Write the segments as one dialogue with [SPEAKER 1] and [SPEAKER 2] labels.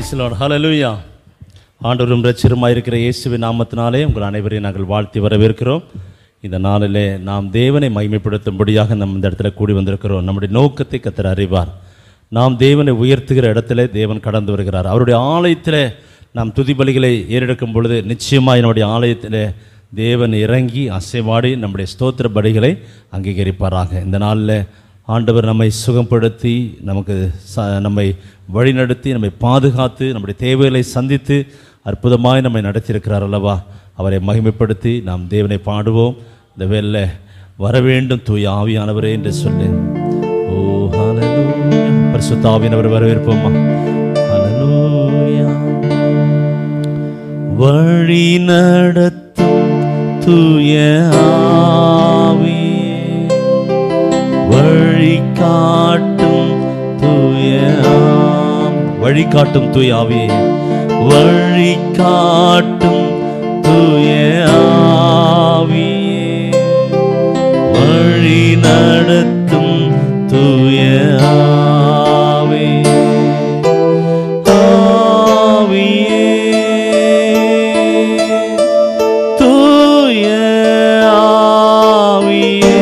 [SPEAKER 1] Praise the Lord. Hallelujah. ஆண்டவரும் இரட்சகருமாய் இருக்கிற இயேசுவின் நாமத்தினாலே உங்கள் அனைவரையும் நாங்கள் வாழ்த்தி வரவேற்கிறோம். இந்த நாளிலே நாம் தேவனை மகிமைப்படுத்தும்படியாக நம்ம இந்த இடத்துல கூடி வந்திருக்கிறோம். நம்முடைய நோக்கத்தை கர்த்தர் அறிவார். நாம் தேவனை உயர்த்துகிற இடத்துல தேவன் கடந்து வருகிறார். அவருடைய ஆலயத்தில் நாம் துதி பலிகளை ஏறெடுக்கும் பொழுது நிச்சயமாக என்னுடைய ஆலயத்தில் தேவன் இறங்கி அசைவாடி நம்முடைய ஸ்தோத்திர பலிகளை அங்கீகரிப்பாராக. இந்த நாளில் ஆண்டவர் நம்மை சுகப்படுத்தி நம்மை வழிநடத்தி நம்மை பாதுகாத்து நம்முடைய தேவைகளை சந்தித்து அற்புதமாய் நம்மை நடத்தியிருக்கிறார் அல்லவா. அவரை மகிமைப்படுத்தி நாம் தேவனை பாடுவோம். இந்த வேளையிலே வர வேண்டும் தூய ஆவியானவரே என்று சொல்லி ஓ ஹல்லேலூயா பரிசுத்த ஆவியானவரை வரவேற்போமா. ஹல்லேலூயா. வழி நடத்தும் தூய ஆவியே, வழிகாட்டும் தூய வழிகாட்டும் தூய ஆவியே, வழிகாட்டும் தூய ஆவியே, வழி நடத்தும் தூய ஆவியே, ஆவியே தூய ஆவியே,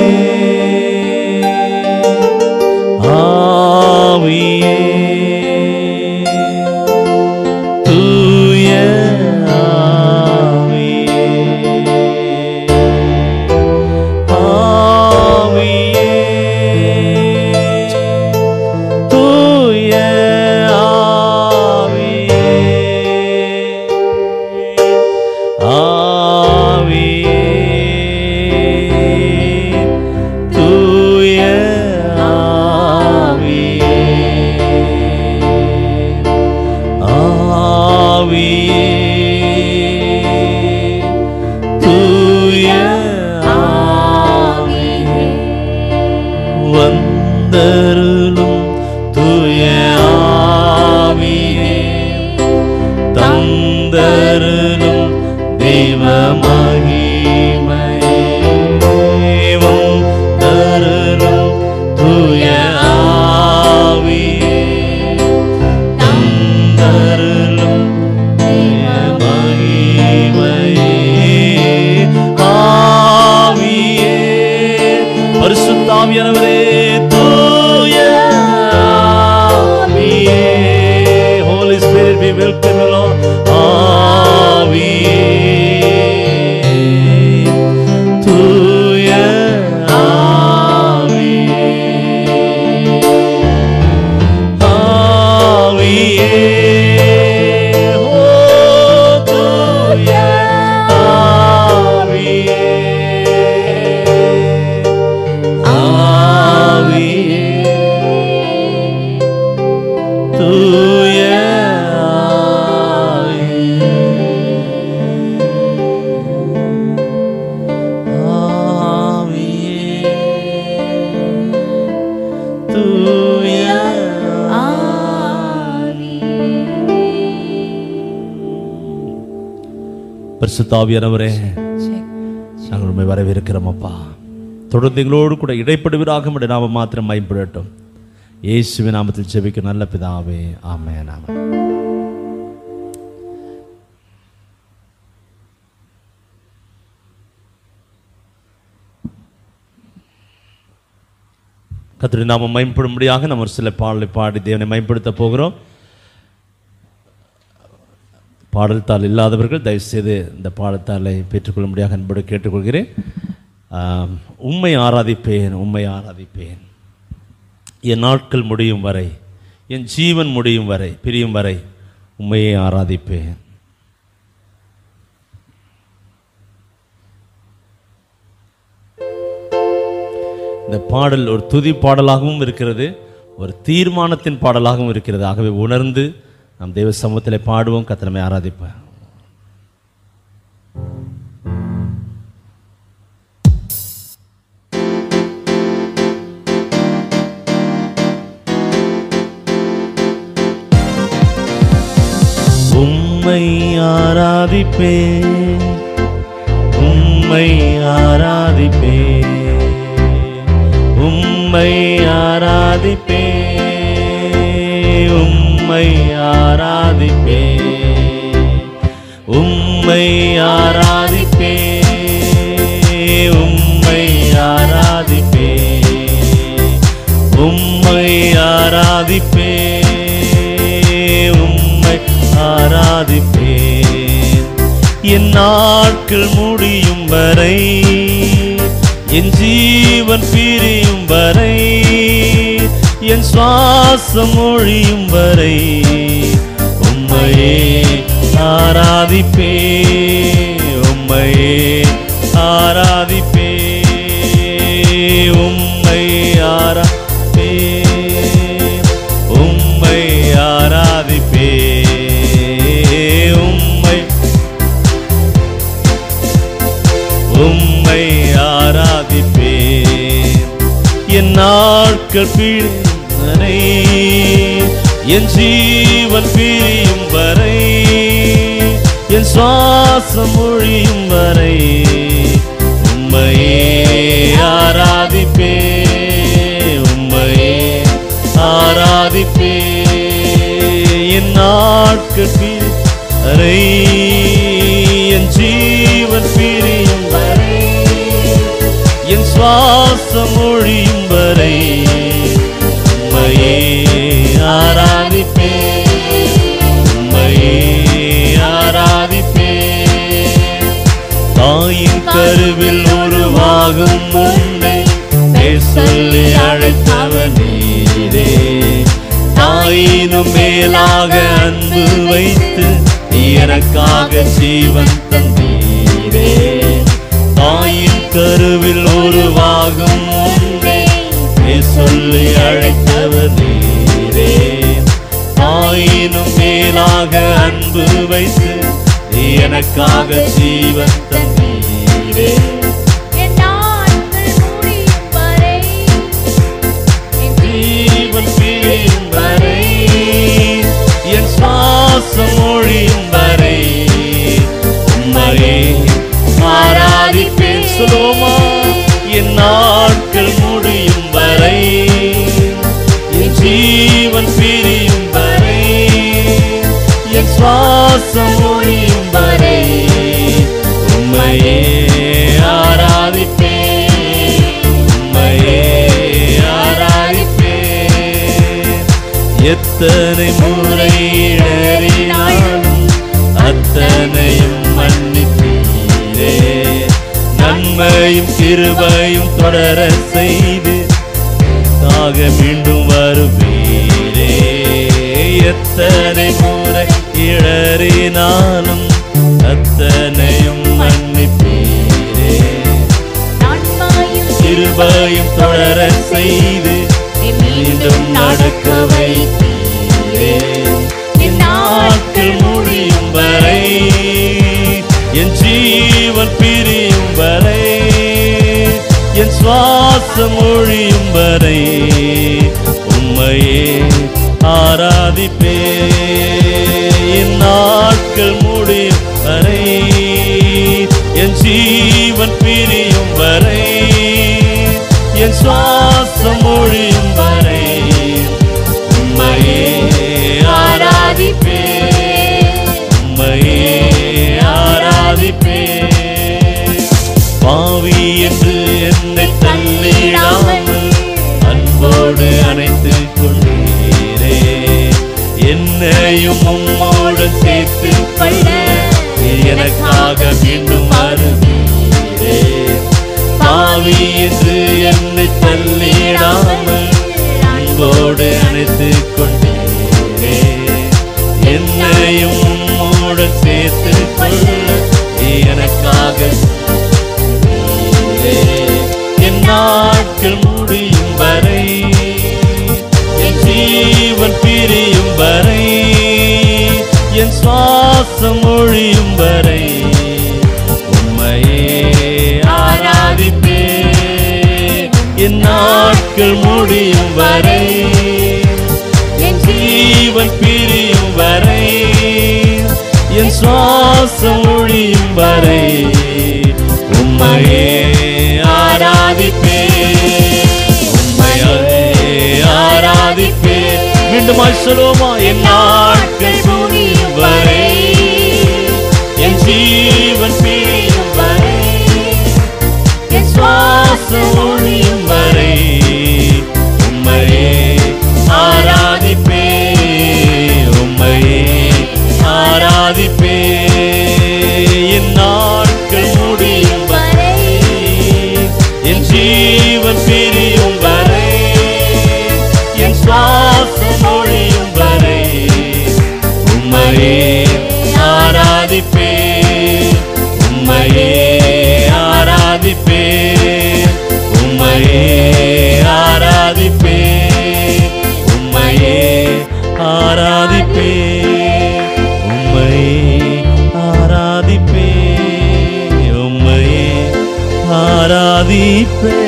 [SPEAKER 1] ஆவியே தூய ஆவியே, ஆவியே தூய ஆவியே, ஆவியே தூய ஆவியே, ஆவியே தூய ஆவியே வந்தருளும் தூய ஆவியே, தந்தருளும் தெய்வ மகிமையே, வந்தருளும் தூய ஆவியே, தந்தருளும் தெய்வ மகிமையே, ஆவியே பரிசுத்த ஆவியானவரே தூய ஆவியே, Holy Spirit we welcome you Lord, ஆவியே தூய ஆவியே, ஆவியே ஓ தூய ஆவியே, ஆவியே தூய ஆவியே, தூய பரிசுத்த ஆவியானவரே நாங்கள் உண்மை வரவேற்கிறோம் அப்பா. தொடர்ந்து எங்களோடு கூட இடைப்படுவீராக உம்முடைய நாமம் மாத்திரம் மகிமைப்படட்டும். இயேசுவின் நாமத்தில் ஜெபிக்கும் நல்ல பிதாவே, ஆமென் ஆமென். கர்த்தருடைய நாமம் மகிமைப்படும்படியாக நம்ம ஒரு சில பாடலை பாடி தேவனை மகிமைப்படுத்த போகிறோம். பாடல் தாள் இல்லாதவர்கள் தயவுசெய்து இந்த பாடத்தாளை பெற்றுக்கொள்ளும்படியாக அன்போடு கேட்டுக்கொள்கிறேன். உம்மை ஆராதிப்பேன், உம்மை ஆராதிப்பேன், என் நாட்கள் முடியும் வரை, என் ஜீவன் முடியும் வரை, பிரியும் வரை உம்மையே ஆராதிப்பேன். இந்த பாடல் ஒரு துதி பாடலாகவும் இருக்கிறது, ஒரு தீர்மானத்தின் பாடலாகவும் இருக்கிறது. ஆகவே உணர்ந்து நாம் தேவ சமூகத்தில் பாடுவோம், கர்த்தரை நம்மை ஆராதிப்பேன். உம்மை ஆராதிப்பேன், உம்மை ஆராதிப்பேன், உம்மை ஆராதிப்பேன், உம்மை ஆராதிப்பே, உம்மை ஆராதிப்பே, உம்மை ஆராதிப்பே, உம்மை ஆராதிப்பே, உம்மை ஆராதிப்பே. என் நாட்கள் முடியும் வரை, என் ஜீவன் பிரியும் வரை, என் சுவாசம் ஒழியும் வரை உம்மையே ஆராதிப்பே, உம்மையே ஆராதிப்பே, உம்மை ஆராதிப்பே, உம்மை ஆராதிப்பே, உம்மை உம்மை ஆராதிப்பே. என் நாட்கள் பிரியும் வரை, என் ஜீவன் பிரியும் வரை, என் சுவாசம் ஒழியும் வரை உம்மையே ஆராதிப்பே, உம்மையே ஆராதிப்பே. என் நாட்கள் பிரியும் வரை, என் ஜீவன் பிரியும் வரை, என் சுவாசம் ஒழியும் வரை உம்மையே ஆராதிப்பே, உம்மையே ஆராதிப்பே. தாயின் கருவில் உருவாகும் முன்னே பேர் சொல்லி அழைத்தவர் நீரே, தாயினும் மேலாக அன்பு வைத்து எனக்காக ஜீவன் தந்தீரே. தாயின் கருவில் உருவாகும் முன்னே பேர் சொல்லி அழைத்தவர் நீரே, தாயினும் மேலாக அன்பு வைத்து எனக்காக ஜீவன் தந்தீரே. ஜீவன் பிரியும் வரை, என் சுவாசம் ஒழியும் வரை உம்மையே ஆராதிப்பேன். சொல்லுவோமா? என் நாட்கள் முடியும் வரை, என் ஜீவன் பிரியும் வரை, என் சுவாசம் ஒழியும் வரை உம்மையே ஆராதிப்பே, உம்மையே ஆராதிப்பே. எத்தனை முறை இடறினாலும் அத்தனையும் மன்னித்தீரே, நன்மையும் கிருபையும் தொடர செய்து மீண்டும் வருவீரே. எத்தனை முறை இடறினாலும் அத்தனையும் மன்னிப்பீரே, கிருபையும் தொடர செய்து மீண்டும் நடக்க வைத்தீரே. என் நாட்கள் முடியும் வரை, என் ஜீவன் பிரியும் வரை, என் சுவாசம் ஒழியும் வரை உம்மையே ஆராதிப்பே. என் நாட்கள் முடியும் வரை, என் ஜீவன் பிரியும் வரை, என் சுவாசம் ஒழியும் வரை உம்மையே ஆராதிப்பே, உம்மையே ஆராதிப்பே. பாவி என்று என்னை தள்ளிடாமல் அன்போடு அணைத்துக் கொண்டீரே, என்னையும் உம்மோடு சேர்த்து கொள்ள எனக்காக மீண்டும் வருவீரே. பாவி என்று என்னை தள்ளிடாமல் அன்போடு அணைத்துக் கொண்டீரே, என்னையும் உம்மோடு சேர்த்து கொள்ள எனக்காக. என் நாட்கள் முடியும் வரை, என் ஜீவன் பிரியும் வரை, என் சுவாசம் ஒழியும் வரை உம்மையே ஆராதிப்பே. என் நாட்கள் முடியும் வரை, என் ஜீவன் பிரியும் வரை, என் சுவாசம் ஒழியும் வரை உம்மையே ஆராதிப்பே, உம்மையே ஆராதிப்பே. மீண்டுமாய் சொல்லுவோமா? என் நாட்கள் முடியும் வரை, என் ஜீவன் பிரியும் வரை, என் சுவாசம் ஒழியும் வரை உம்மையே ஆராதிப்பே, உம்மையே ஆராதிப்பே. என் நாட்கள் முடியும் வரை, என் ஜீவன் பிரியும் வரை, என் சுவாசம் ஒழியும் வரை உம்மையே ஆராதிப்பே, உம்மையே ஆராதிப்பே, உம்மையே ஆராதிப்பே, உம்மையே ஆராதிப்பே, உம்மையே ஆராதிப்பே, உம்மையே ஆராதிப்பே.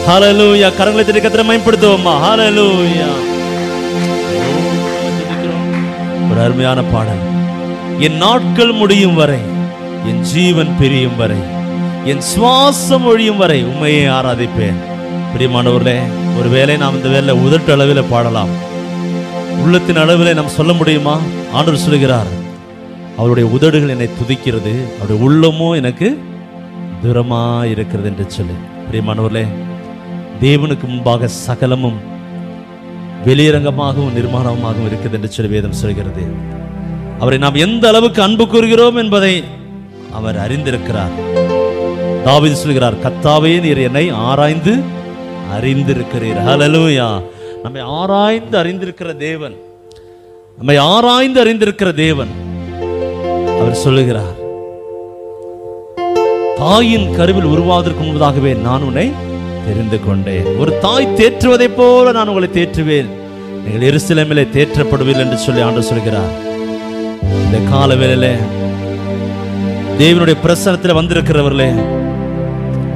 [SPEAKER 1] ஹல்லேலூயா. கரங்களை தட்டி கர்த்தரை மகிமைப்படுத்துவோமா? ஹல்லேலூயா. ஒரு அருமையான பாடல். என் நாட்கள் முடியும் வரை, என் ஜீவன் பிரியும் வரை, என் சுவாசம் ஒழியும் வரை உம்மையே ஆராதிப்பேன். பிரியமானவர்களே, ஒருவேளை நாம் இந்த வேலை உதட்டு அளவில் பாடலாம், உள்ளத்தின் அளவில் நாம் சொல்ல முடியுமா? ஆண்டவர் சொல்கிறார், அவருடைய உதடுகள் என்னை துதிக்கிறது, அவருடைய உள்ளமோ எனக்கு தூரமா இருக்கிறது என்று சொல்லி. பிரியமானவர்களே, தேவனுக்கு முன்பாக சகலமும் வெளியரங்கமாகவும் நிர்மாணமாகவும் இருக்குது என்று சொல்லி வேதம் சொல்கிறது. அவரை நாம் எந்த அளவுக்கு அன்பு கூறுகிறோம் என்பதை அவர் அறிந்திருக்கிறார். தாவீது சொல்கிறார், கர்த்தாவே நீர் என்னை ஆராய்ந்து அறிந்திருக்கிறீர். ஹல்லேலூயா. நம்மை ஆராய்ந்து அறிந்திருக்கிற தேவன், நம்மை ஆராய்ந்து அறிந்திருக்கிற தேவன். அவர் சொல்லுகிறார், தாயின் கருவில் உருவாவதற்கு முன்பதாகவே நான் உன்னை தெரிந்து கொண்டேன். ஒரு தாய் தேற்றுவதை போல நான் உங்களை தேற்றுவேன், நீங்கள் எருசலேமிலே தேற்றப்படுவீர்கள் என்று சொல்லி ஆண்டவர் சொல்கிறார். இந்த கால வேளையிலே தேவனுடைய பிரசன்னத்தில் வந்திருக்கிறவர்களே,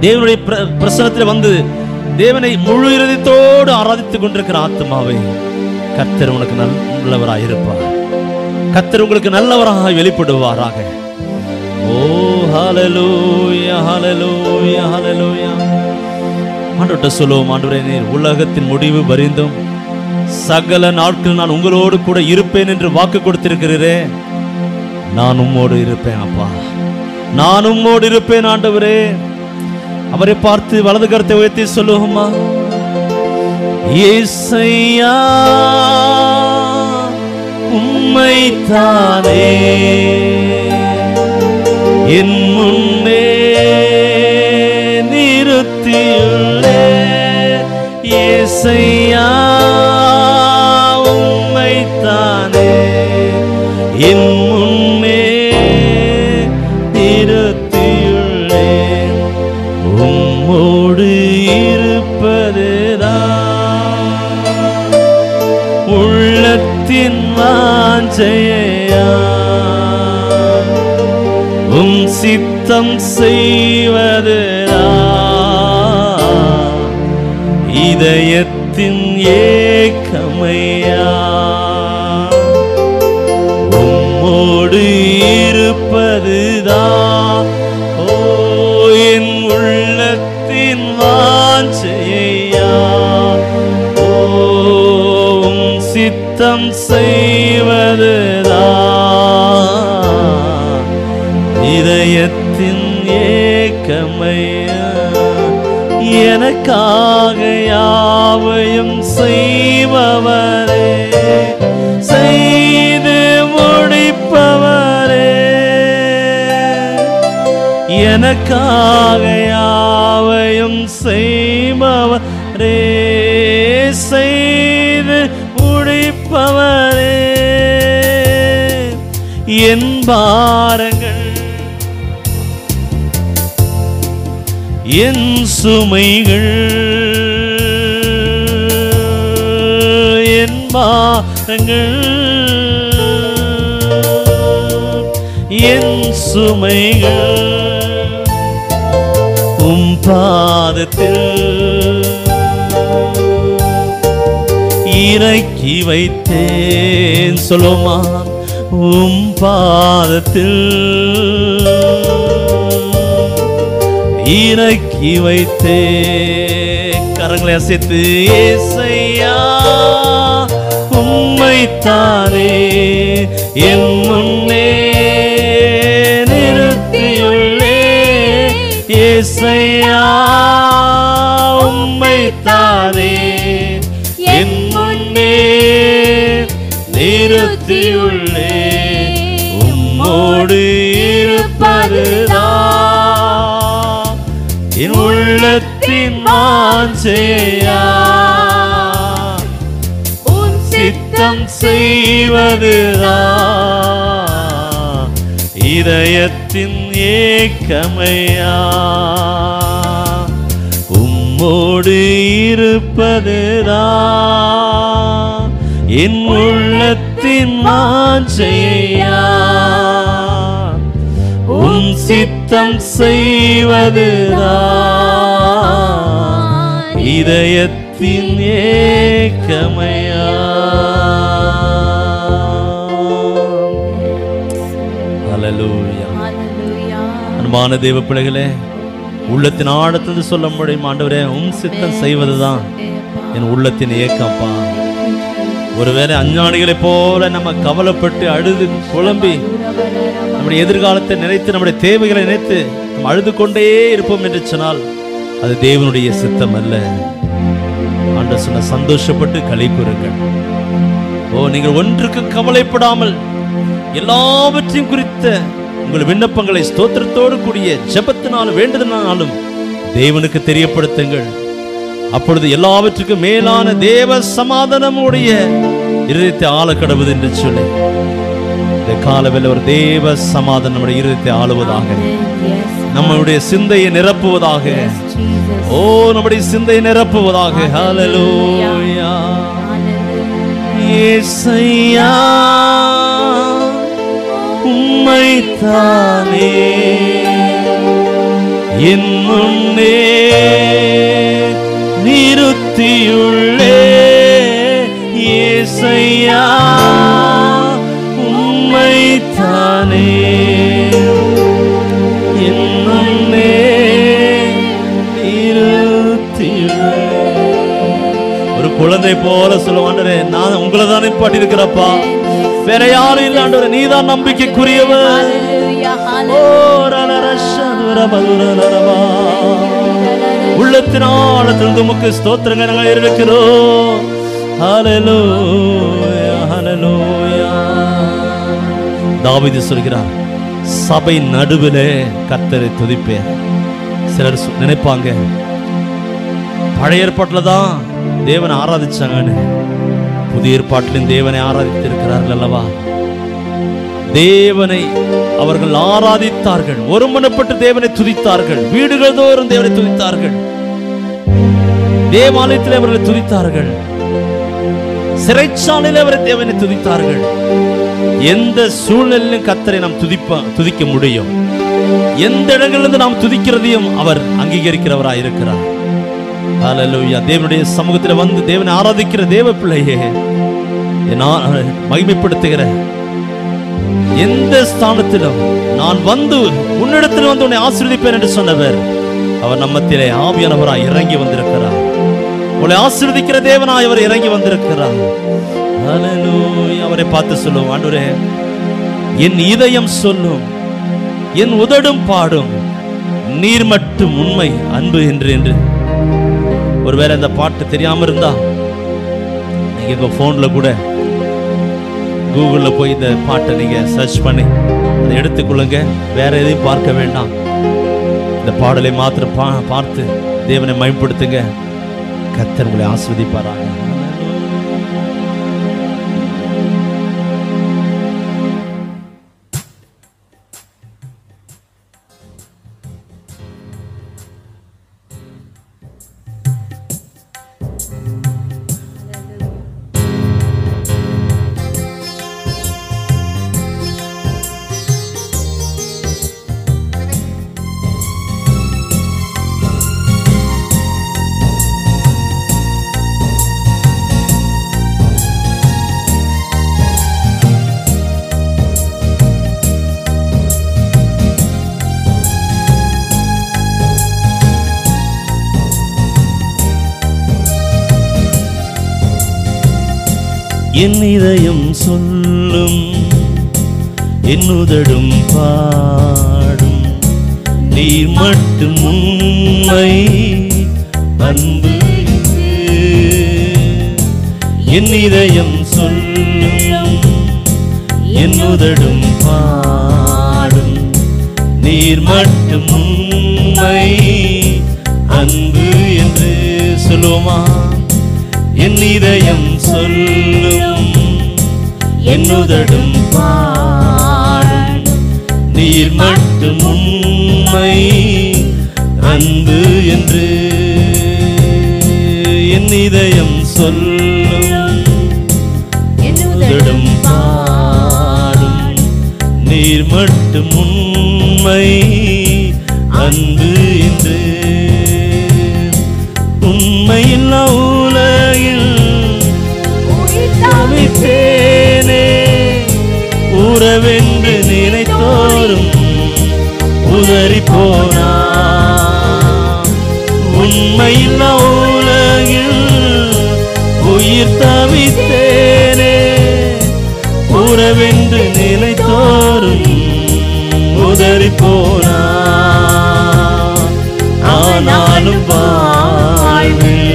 [SPEAKER 1] தேவனுடைய பிரசன்னத்தில் வந்து தேவனை முழு இதயத்தோடு ஆராதித்துக் கொண்டிருக்கிற ஆத்மாவை, கர்த்தர் உனக்கு நல்லவராக இருப்பார், கர்த்தர் உங்களுக்கு நல்லவராக வெளிப்படுவாராக. ஓ ஹல்லேலூயா, ஹல்லேலூயா, ஹல்லேலூயா. ஆண்டவர்கிட்ட சொல்லுவோம், ஆண்டவரே நீர் உலகத்தின் முடிவு பரிந்தும் சகல நாட்கள் நான் உங்களோடு கூட இருப்பேன் என்று வாக்கு கொடுத்திருக்கிறீரே, நான் உம்மோடு இருப்பேன் அப்பா, நான் உம்மோடு இருப்பேன் ஆண்டவரே. அவரை பார்த்து வலது கரத்தை உயர்த்தி சொல்லுவோமா? இயேசையா உம்மைத்தானே என் முன்னே நிறுத்தியுள்ளே, இயேசையா உம்மைத்தானே என் முன்னே நிறுத்தியுள்ளே, உம்மோடு இருப்பதுதான் உள்ளத்தின் வாஞ்சையா, உம் சித்தம் செய்வதுதான் இதயத்தின் ஏக்கமையா, உம்மோடு இருப்பதுதான் ஓ என் உள்ளத்தின் வாஞ்சையா, ஓம் சித்தம் செய்வதுதான் இதயத்தின் ஏக்கமையா, எனக்காக யாவையும் செய்பவரே, செய்து முடிப்பவரே, எனக்காக யாவையும் செய்பவரே, செய்து முடிப்பவரே, என் பாரங்கள் என் சுமைகள் என் பாரங்கள் என் சுமைகள் உம் பாதத்தில் இறக்கி வைத்தேன். சொல்லுமா? உம் பாதத்தில் இறக்கி வைத்தே, கரங்களை அசைத்து ஏசையா உம்மைத்தானே என் முன்னே நிறுத்தியுள்ளே. ஏசையா உம்மைத்தானே என் முன்னே நிறுத்தியுள்ளே. உம்மோடு இருப்பதுதான் என் உள்ளத்தின் வாஞ்சையா. உன் சித்தம் செய்வதுதான் இதயத்தின் ஏக்கமையா. உம்மோடு இருப்பதுதான் என் உள்ளத்தின் வாஞ்சையா. உன் சித்தம் செய்வதுதான் இதயத்தின் ஏக்கமையா. ஹல்லேலூயா. அன்பான தேவ பிள்ளைகளே, உள்ளத்தின் ஆழத்திலிருந்து சொல்ல முடியும், ஆண்டவரே உம் சித்தம் செய்வதுதான் என் உள்ளத்தின் ஏக்கம்பா. ஒருவேளை அஞ்ஞானிகளை போல நம்ம கவலைப்பட்டு அழுது புலம்பி நம்முடைய எதிர்காலத்தை நினைத்து நம்முடைய தேவைகளை நினைத்து நம்ம அழுது கொண்டே இருப்போம் என்று சொன்னால் அது தேவனுடைய சித்தம் அல்ல. ஆண்டவர் சொன்ன சந்தோஷப்பட்டு களி கூறுங்கள். நீங்கள் ஒன்றுக்கு கவலைப்படாமல் எல்லாவற்றையும் குறித்த உங்கள் விண்ணப்பங்களை ஸ்தோத்திரத்தோடு கூடிய ஜெபத்தினாலும் வேண்டுதலினாலும் தேவனுக்கு தெரியப்படுத்துங்கள். அப்பொழுது எல்லாவற்றுக்கும் மேலான தேவ சமாதானம் உடைய இருதயத்தை ஆள கடவுது என்று சொல்லி இந்த காலவில் ஒரு தேவ சமாதானம் நம்முடைய இருதயத்தை ஆளுவதாக, நம்முடைய சிந்தையை நிரப்புவதாக. ஓ, நம்முடைய சிந்தையை நிரப்புவதாக. ஹல்லேலூயா. இயேசையா உம்மைத்தானே என் முன்னே நிறுத்தியுள்ளே. இயேசையா உம்மைத்தானே என் முன்னே நிறுத்தியுள்ளே. ஒரு குழந்தை போல சொல்லுவாண்டரே, நான் உங்களை தான் பாட்டி இருக்கிறப்பா, வேற யாரும் இல்லை ஆண்டவரே, நீதான் நம்பிக்கைக்குரியவர். உள்ளத்தின் ஆழத்தில் உமக்கு ஸ்தோத்திரங்கள் நாங்கள் இருக்கிறோம். ஹல்லேலூயா, ஹல்லேலூயா. தாவீது சொல்கிறார், சபை நடுவிலே கர்த்தரை துதிப்பேன். சிலர் நினைப்பாங்க பழைய ஏற்பாட்டுல தான் தேவனை ஆராதிச்சாங்கன்னு, புதிய ஏற்பாட்டிலும் தேவனை ஆராதித்திருக்கிறார்கள் அல்லவா. தேவனை அவர்கள் ஆராதித்தார்கள், ஒருமனப்பட்டு தேவனை துதித்தார்கள், வீடுகள் தோறும் தேவனை துதித்தார்கள், தேவாலயத்தில் அவர்களை துதித்தார்கள், சிறைச்சாலையில் அவரை தேவனை துதித்தார்கள். எந்த சூழ்நிலையிலும் கர்த்தரை நாம் துதிக்க முடியும். எந்த இடங்களிலிருந்து நாம் துதிக்கிறதையும் அவர் அங்கீகரிக்கிறவராய் இருக்கிறார். ஹல்லேலூயா. தேவனுடைய சமூகத்தில் வந்து தேவனை ஆராதிக்கிற தேவ பிள்ளையே, மகிமைப்படுத்துகிற எந்த ஸ்தானத்திலும் நான் வந்து உன்னிடத்தில் வந்து உன்னை ஆசீர்வதிப்பேன் என்று சொன்னவர் அவர் நம்மத்திலே ஆவியானவராய் இறங்கி வந்திருக்கிறார். உன்னை ஆசீர்வதிக்கிற தேவனாய் அவர் இறங்கி வந்திருக்கிறார். ஹல்லேலூயா. அவரை பார்த்து சொல்லுவோம், ஆண்டவரே என் இதயம் சொல்லும், என் உதடும் பாடும், நீர் மட்டும் உண்மை அன்பு என்று. ஒருவேளை அந்த பாட்டு தெரியாம இருந்தா நீங்க உங்க போன்ல கூட கூகுள்ல போய் இந்த பாட்டை நீங்க சர்ச் பண்ணி அதை எடுத்துக்கொள்ளுங்க. வேற எதையும் பார்க்க வேண்டாம். இந்த பாடலை மாத்திரம் பார்த்து தேவனை மகிமைப்படுத்துங்க. கர்த்தர் உங்களை ஆசீர்வதிப்பாராக. என் இதயம் சொல்லும், என் உதடும் பாடும், நீர் மட்டும் உண்மை அன்பு. என் இதயம் சொல்லும், என் உதடும் பாடும், நீர் மட்டும் உண்மை அன்பு என்று சொல்லுவோமா? என் இதயம் சொல்லும், என் உதடும் பாடும், நீர் மட்டும் உண்மை அன்பு என்று. என் இதயம் சொல்லும், என் உதடும் பாடும், நீர் மட்டும் உண்மை அன்பு என்று. உண்மையில்லா உலகில் தவித்தேனே, உறவென்று நினைத்தோறும் உதறி போனா. உண்மையில்லா உலகில் உயிர் தவித்தேனே, உறவென்று நினைத்தோறும் உதறி போனா. ஆனாலும் வாழ்வில்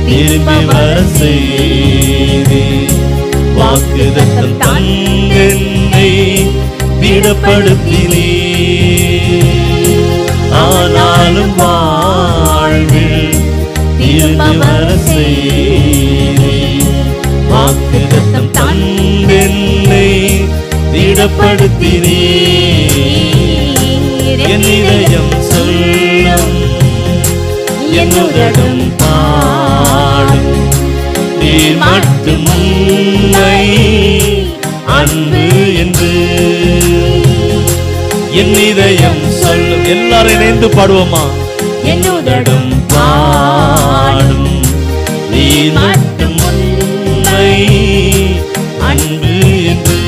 [SPEAKER 1] திரும்பி வர செய்தி, வாக்குதத்தம் தந்தென்னை திடப்படுத்தினே. ஆனாலும் வாழ்வில் திரும்பி வர செய்தி, வாக்குதத்தம் தந்தென்னை திடப்படுத்தினே. என் இதயம் சொல்லும், என் உதடும் பாடும், நீர் மட்டும் உண்மை அன்பு என்று. என் இதயம் சொல்லும், எல்லாரும் இணைந்து பாடுவோமா? என் உதடும் பாடும், நீர் மட்டும் உண்மை அன்பு என்று.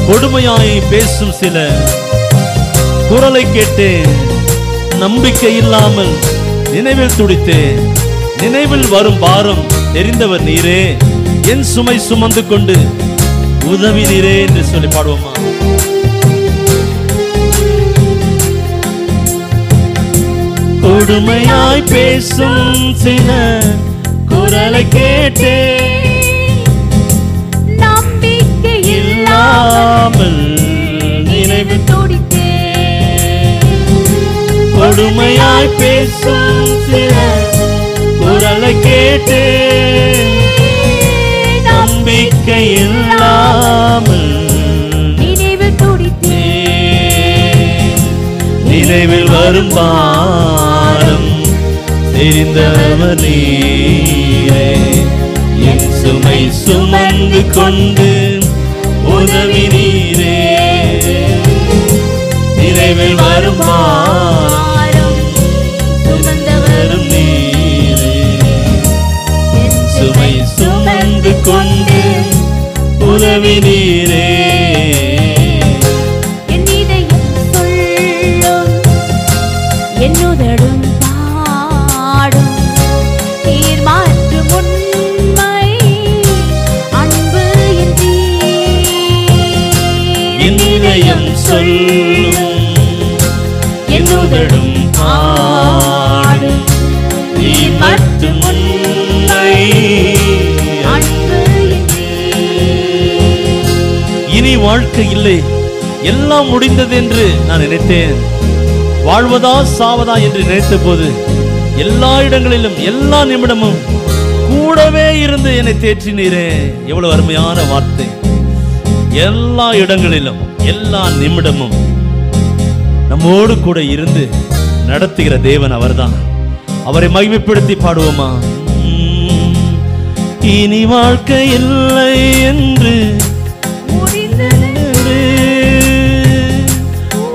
[SPEAKER 1] கொடுமையாய் பேசும் சில குரலை கேட்டேன், நம்பிக்கை இல்லாமல் நினைவில் துடித்தேன். நினைவில் வரும் பாரம் தெரிந்தவர் நீரே, என் சுமை சுமந்து கொண்டு உதவி நீரே என்று சொல்லி பாடுவோமா? கொடுமையாய் பேசும் சில குரலை கேட்டேன், நம்பிக்கை இல்லாமல் நினைவு துடித்தேன். கொடுமையாய் பேசும் சில குரலை கேட்டேன், நம்பிக்கை இல்லாமல் நினைவு துடித்தேன். நினைவில் வரும் பாரம் தெரிந்தவர் நீரே, என் சுமை சுமந்து கொண்டு உதவி நீரே. நினைவில் வரும் பாரம் சுமந்தவரும் நீரே, என் சுமை சுமந்து கொண்டு உதவி நீரே. என் இதயம் சொல்லும், என் உதடும் பாடும், நீர் மாற்றும் உண்மை அன்பு என்று. என் இதயம் சொல்லும், என் உதடும் பாடும், நீர் மாற்றும் உண்மை அன்பு என்று. இனி வாழ்க்கை இல்லை, எல்லாம் முடிந்தது என்று நான் நினைத்தேன். வாழ்வதா சாவதா என்று நினைத்த போது எல்லா இடங்களிலும் எல்லா நிமிடமும் கூடவே இருந்து என்னை தேற்றினீரே. எவ்வளவு அருமையான வார்த்தை! எல்லா இடங்களிலும் எல்லா நிமிடமும் நம்மோடு கூட இருந்து நடத்துகிற தேவன் அவர்தான். அவரை மகிமைப்படுத்தி பாடுவோமா? இனி வாழ்க்கை இல்லை என்று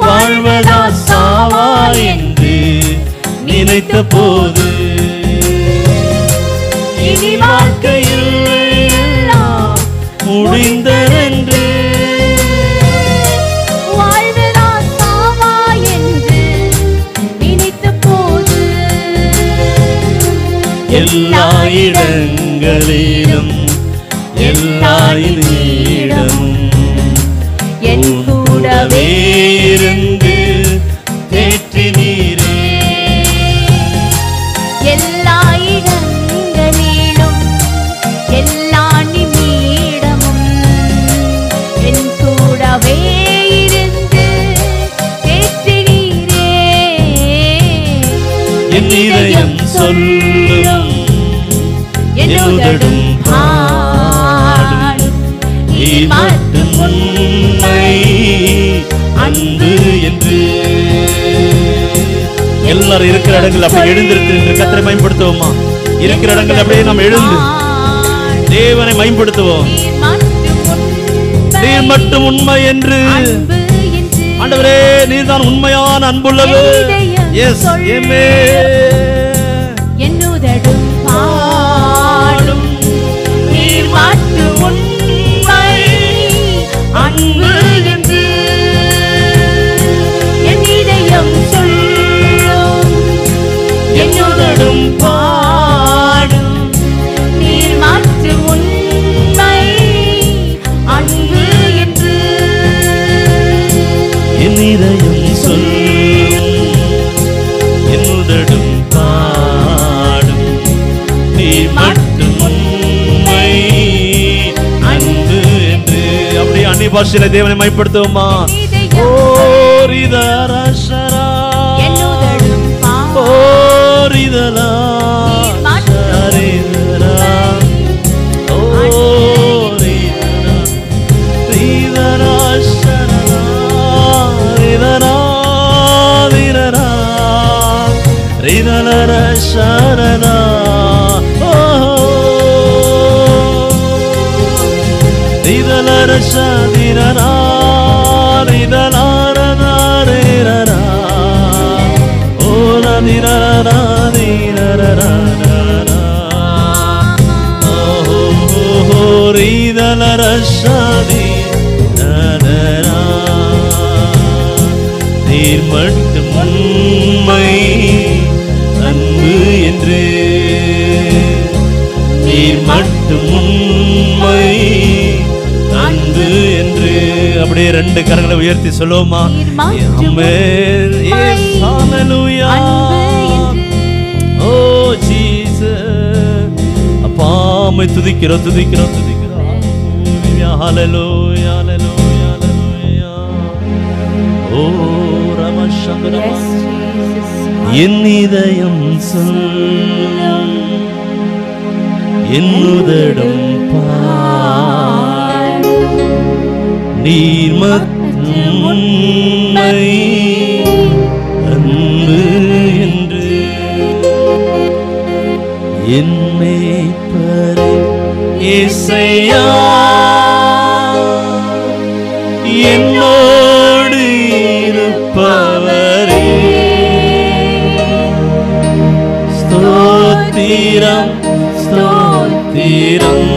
[SPEAKER 1] வாழ்வதா சாவா என்று நினைத்த போது, இனி வாழ்க்கை இல்லை எல்லாம் முடிந்ததென்று வாழ்வதா சாவா என்று நினைத்த போது, எல்லா சூழலிலும் எல்லா இடமும்
[SPEAKER 2] என் கூடவே
[SPEAKER 1] இருந்து தேற்றினீரே.
[SPEAKER 2] எல்லா இடங்களிலும் எல்லா நிமிடமும் என் கூடவே இருந்து தேற்றினீரே.
[SPEAKER 1] என் இதயம் சொல்லும்
[SPEAKER 2] என் உதடும் பாடும் நீர் மட்டும்
[SPEAKER 1] உண்மை அன்பு என்று. எல்லாரும் இருக்கிற இடங்கள் அப்படி எழுந்திருந்து கர்த்தரை மகிமைப்படுத்துவோமா? இருக்கிற இடங்கள் அப்படியே நாம் எழுந்து தேவனை மகிமைப்படுத்துவோம். நீர் மட்டும் உண்மை என்று. ஆண்டவரே, நீர் தான் உண்மையான அன்புள்ளவர். எஸ்,
[SPEAKER 2] என் உதடும் பாடும் நீர் மட்டும் உண்மை அன்பு என்று. என் இதயம் சொல்லும் என் உதடும் பாடும் நீர் மட்டும் உண்மை அன்பு என்று.
[SPEAKER 1] என் இதயம் சொல்லும் என் உதடும் பாடும் நீர் மட்டும் உண்மை அன்பு என்று. அப்படியே அந்நிய பாஷையில தேவனை மகிமைப்படுத்துவோமா? ஓரிதரசரா ஓரிதலா சரிதரா ஓரிதரா ரிதரசரா ரிதரா ரிதரா ரிதரசரா ஓ ரிதரசதிரா ரிதலாரனா ரிரரா ஓல நிரரா நிரரரா ஓ ரிதலரசதி நரரா. நீர் மட்டும் உண்மை அன்பு என்று. நீர் மட்டும் உண்மை அன்பு என்று. அப்படியே ரெண்டு கரங்களை உயர்த்தி சொல்லுவோமா? ஆமென். எஸ், ஹalleluya. ஓ ஜீசஸ், அப்பா உம்மை துதிக்கிறோம் துதிக்கிறோம் துதிக்கிறோம். ஹalleluya ஹalleluya ஹalleluya. ஓ ரமஷந்தரா. என் இதயம் சொல்லும் என் உதடும் பாடும் நீர் மட்டும் உண்மை அன்பு என்று. என்னை பரே இசையா என்னோடு இருப்பவரே ஸ்தோத்திரம் ஸ்தோத்திரம்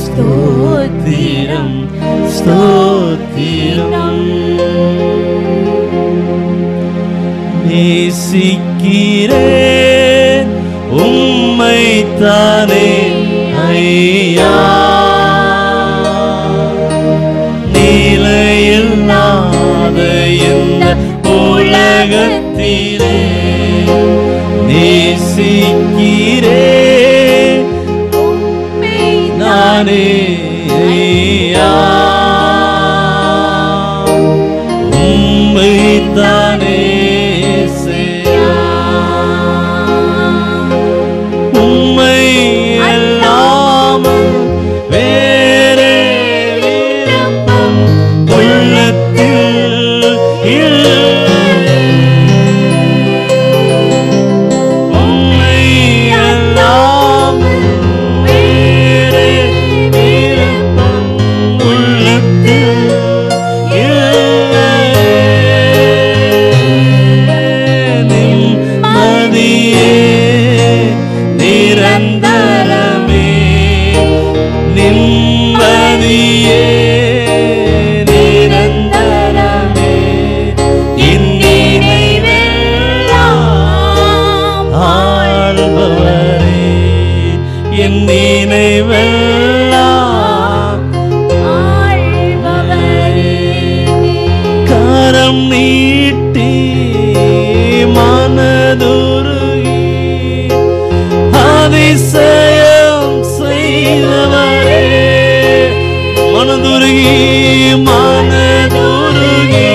[SPEAKER 1] ஸ்தோத்திரம் ஸ்தோத்திரம். நேசிக்கிறேன் உம்மை தானே ஐயா. நிலையில்லாத இந்த உலகத்திலே நேசிக்கிறேன் நானே ஐயா. உம்மை தானே உம்மை அல்லாமல் வேறே விருப்பம் உள்ளத்தில் இல்லை. உம்மை அல்லாமல் வேறே விருப்பம் உள்ளத்தில் இல்லை. நிம்மதியே நிரந்தரமே நிம்மதியே நிரந்தரமே என் நினைவெல்லாம் ஆள்பவரே உருகி மனதுருகி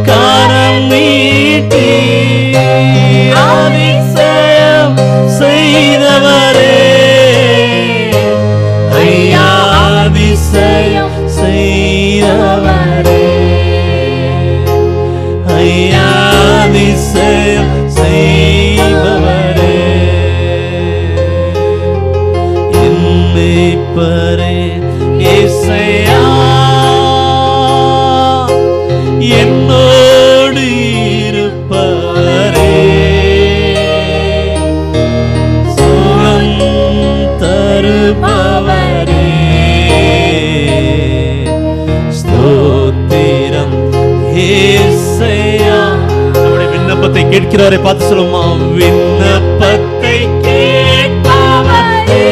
[SPEAKER 1] கரம் நீட்டி அதிசயம் செய்தவரே ஐயா அதிசயம் செய்தவரே ஐயா அதிசயம் செய்பவரே என்னை பரே இசையா என்னோடு இருப்பவரே சுகம் தருபவரே ஸ்தோத்திரம் இசையா. நம்முடைய விண்ணப்பத்தை கேட்கிறவரை பார்த்து சொல்லுமா, விண்ணப்பத்தை கேட்பவரே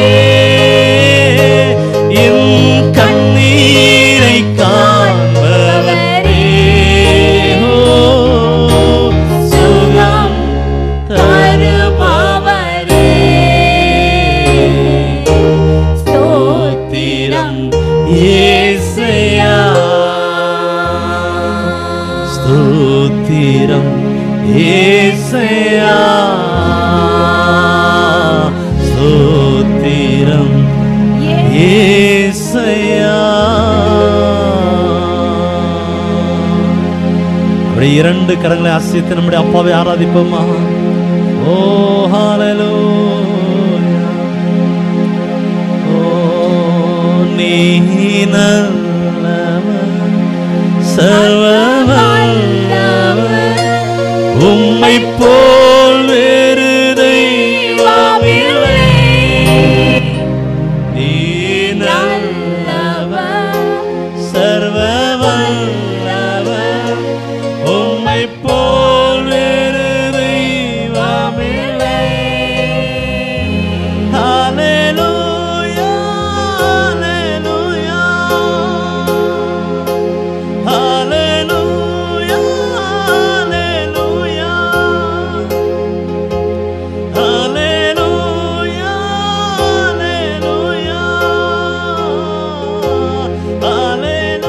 [SPEAKER 1] என் கண்ணீரை காண்பவரே சுகம் தருபவரே ஸ்தோத்திரம் இயேசுயா ஸ்தோத்திரம் இயேசுயா ஸ்தோத்திரம் இயேசுயா. அப்படி இரண்டு கரங்களை அசைத்து நம்முடைய அப்பாவை ஆராதிப்போமா. ஓ ஹல்லேலூயா ஓ நீ நல்லவர் சர்வ வல்லவர் உம்மை போல் வேறு தெய்வமில்லை நீ நல்லவர் சர்வ வல்லவர் உம்மை போல் வேறு தெய்வமில்லை. ஹல்லேலூயா ஹல்லேலூயா ஹல்லேலூயா ஹல்லேலூயா ஹல்லேலூயா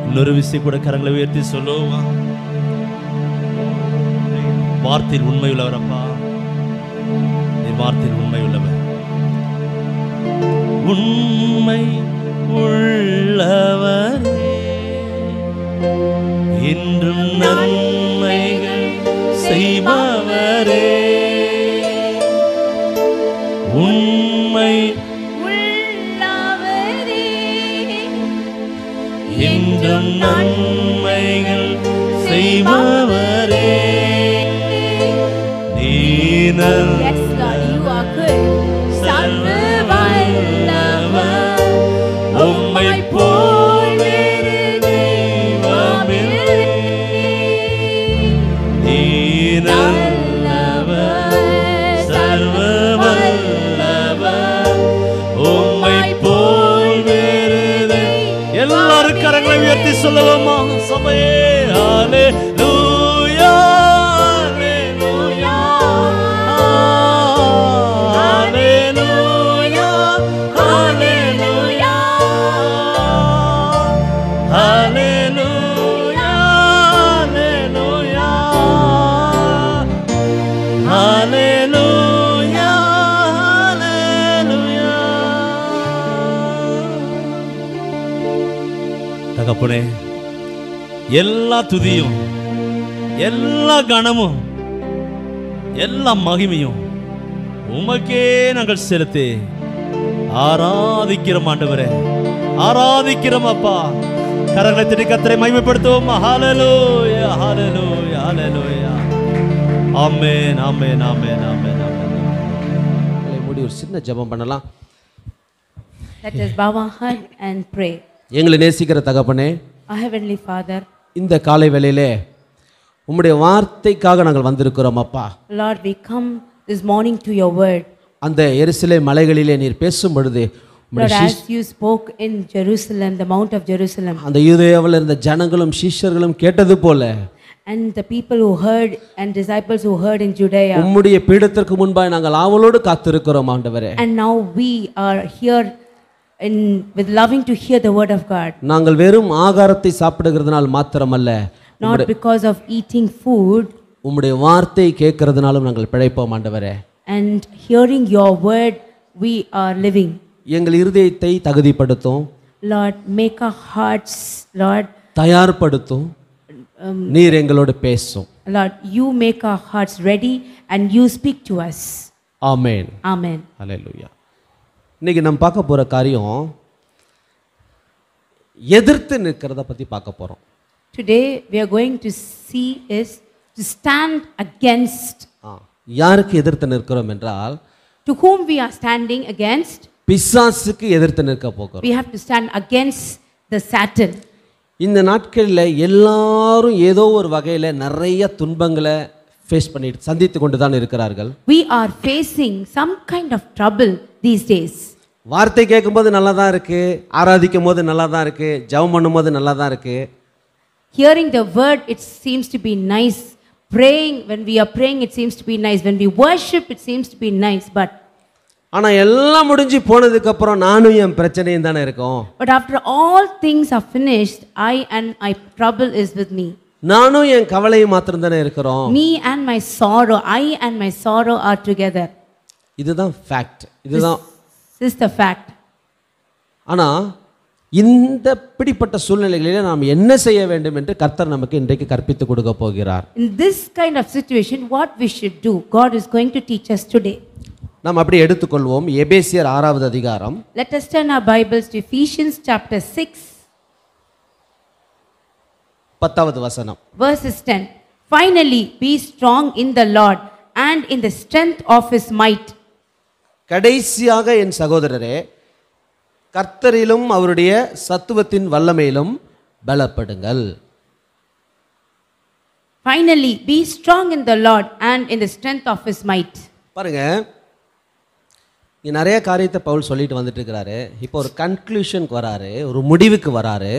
[SPEAKER 1] இன்னொரு விஷயம் கூட கரங்களை உயர்த்தி சொல்லுவா. வார்த்தையில் உண்மை உள்ளவரப்பா, நீ வார்த்தையில் உண்மை உள்ளவர். உண்மை உள்ளவரே என்றும் நன்மைகள் செய்பவரே உண்மை என்றும் நன்மைகள் செய்பவரே நீனல் சர்வ வல்லவர் உம்மை போல் வேறு தெய்வமில்லை நீனல் சர்வ வல்லவர் உம்மை போல் வேறு எல்லாரும் கரங்களை உயர்த்தி சொல்லுவோமா சபையே. ஹல்லேலூயா ஹல்லேலூயா ஹல்லேலூயா ஹல்லேலூயா ஹல்லேலூயா ஹல்லேலூயா ஹல்லேலூயா. தகப்பனே, எல்லா துதியும் எல்லா கணமும் எல்லா மகிமையும் உமக்கே நாங்கள் செலுத்தி ஆராதிக்கிறோம் ஆண்டவரே, ஆராதிக்கிறோம் அப்பா. கரங்களை தட்டி கர்த்தரை மகிமைப்படுத்துவோம். ஹல்லேலூயா ஹல்லேலூயா ஹல்லேலூயா. ஆமென் ஆமென் ஆமென் ஆமென் ஆமென்.
[SPEAKER 3] மூடி ஒரு சின்ன ஜெபம் பண்ணலாம்.
[SPEAKER 2] Let us bow our head and pray.
[SPEAKER 3] எங்களை நேசிக்கிற தகப்பனே,
[SPEAKER 2] Our Heavenly Father,
[SPEAKER 3] இந்த காலை வேளையிலே உம்முடைய வார்த்தைக்காக நாங்கள் வந்திருக்கிறோம் அப்பா.
[SPEAKER 2] Lord, we come this morning to your word.
[SPEAKER 3] அந்த எருசலேம் மலைகளிலே நீர் பேசும் பொழுது
[SPEAKER 2] Lord, as you spoke in Jerusalem, the Mount of Jerusalem,
[SPEAKER 3] அந்த யூதேயாவில் இருந்த ஜனங்களும் சீஷர்களும் கேட்டது போல
[SPEAKER 2] and the people who heard and disciples who heard in Judea,
[SPEAKER 3] உம்முடைய பீடத்திற்கு முன்பாய் நாங்கள் ஆவலோடு காத்திருக்கிறோம் ஆண்டவரே.
[SPEAKER 2] and now we are here with loving to hear the word of God.
[SPEAKER 3] நாங்கள் வெறும் ஆகாரத்தை சாப்பிடுகிறதுனால் மாத்திரமல்ல,
[SPEAKER 2] Not because of eating food,
[SPEAKER 3] உம்முடைய வார்த்தை கேட்கிறதுனாலும் நாங்கள் பிழைப்போம் ஆண்டவரே.
[SPEAKER 2] and hearing your word we are living.
[SPEAKER 3] எங்கள் இருதயத்தை தகுதிப்படுத்தும்,
[SPEAKER 2] Lord, make our hearts, Lord,
[SPEAKER 3] தயார்படுத்தும், நீர் எங்களோடு பேசும்.
[SPEAKER 2] Lord, you make our hearts ready and you speak to us.
[SPEAKER 3] Amen.
[SPEAKER 2] Amen.
[SPEAKER 3] ஹல்லேலூயா. இன்னைக்கு நம்ம பார்க்க போற காரியம் எதிர்த்து நிற்கிறத பத்தி பார்க்க போறோம்.
[SPEAKER 2] Today we are going to see is to stand against.
[SPEAKER 3] யாருக்கு எதிர்த்து நிற்கிறோம் என்றால்,
[SPEAKER 2] To whom we are standing against?
[SPEAKER 3] பிசாசுக்கு எதிர்த்து நிற்க போகிறோம்.
[SPEAKER 2] We have to stand against the Satan.
[SPEAKER 3] இந்த நாட்களில் எல்லாரும் ஏதோ ஒரு வகையில் நிறைய துன்பங்களை ஃபேஸ் பண்ணிட்டு சந்தித்து கொண்டு தான் இருக்கிறார்கள்.
[SPEAKER 2] We are facing some kind of trouble these days.
[SPEAKER 3] வார்த்தை கேட்கும்போது நல்லா தான் இருக்கு, ஆராதிக்கும் போது நல்லா தான் இருக்கு, ஜெபம் பண்ணும்போது நல்லா தான் இருக்கு.
[SPEAKER 2] Hearing the word, it seems to be nice. Praying, when we are praying, it seems to be nice. When we worship, it seems to be nice. But
[SPEAKER 3] ஆனால் எல்லாம் முடிஞ்சு போனதுக்கு அப்புறம் நானும் என் பிரச்சனையும் தானே இருக்கும்.
[SPEAKER 2] But after all things are finished, I and my trouble is with me.
[SPEAKER 3] நானும் என் கவலையும் மாத்திரம் தானே இருக்கிறோம்.
[SPEAKER 2] Me and my sorrow, I and my sorrow are together.
[SPEAKER 3] இதுதான் ஃபேக்ட், இதுதான்.
[SPEAKER 2] This is the fact.
[SPEAKER 3] ஆனால் இந்த பிடிப்பட்ட சூழ்நிலைகளிலே நாம் என்ன செய்ய வேண்டும் என்று கர்த்தர் நமக்கு இன்றைக்கு கற்பித்து கொடுக்க போகிறார்.
[SPEAKER 2] In this kind of situation, what we should do, God is going to teach us today.
[SPEAKER 3] நாம் அப்படி எடுத்துக்கொள்வோம். எபேசியர் 6வது அதிகாரம்.
[SPEAKER 2] Let us turn our Bibles to Ephesians chapter 6,
[SPEAKER 3] 10வது வசனம்.
[SPEAKER 2] verses 10. Finally, be strong in the Lord and in the strength of his might.
[SPEAKER 3] கடைசியாக என் சகோதரரே, கர்த்தரிலும் அவருடைய சத்துவத்தின் வல்லமையிலும் பலப்படுங்கள்.
[SPEAKER 2] Finally, be strong in the Lord and in the strength of his might.
[SPEAKER 3] பாருங்க, இங்க நிறைய காரியத்தை பவுல் சொல்லிட்டு வந்துட்டு இருக்கிறாரு. இப்போ ஒரு கன்க்ளூஷனுக்கு வராரு, ஒரு முடிவுக்கு வராரு.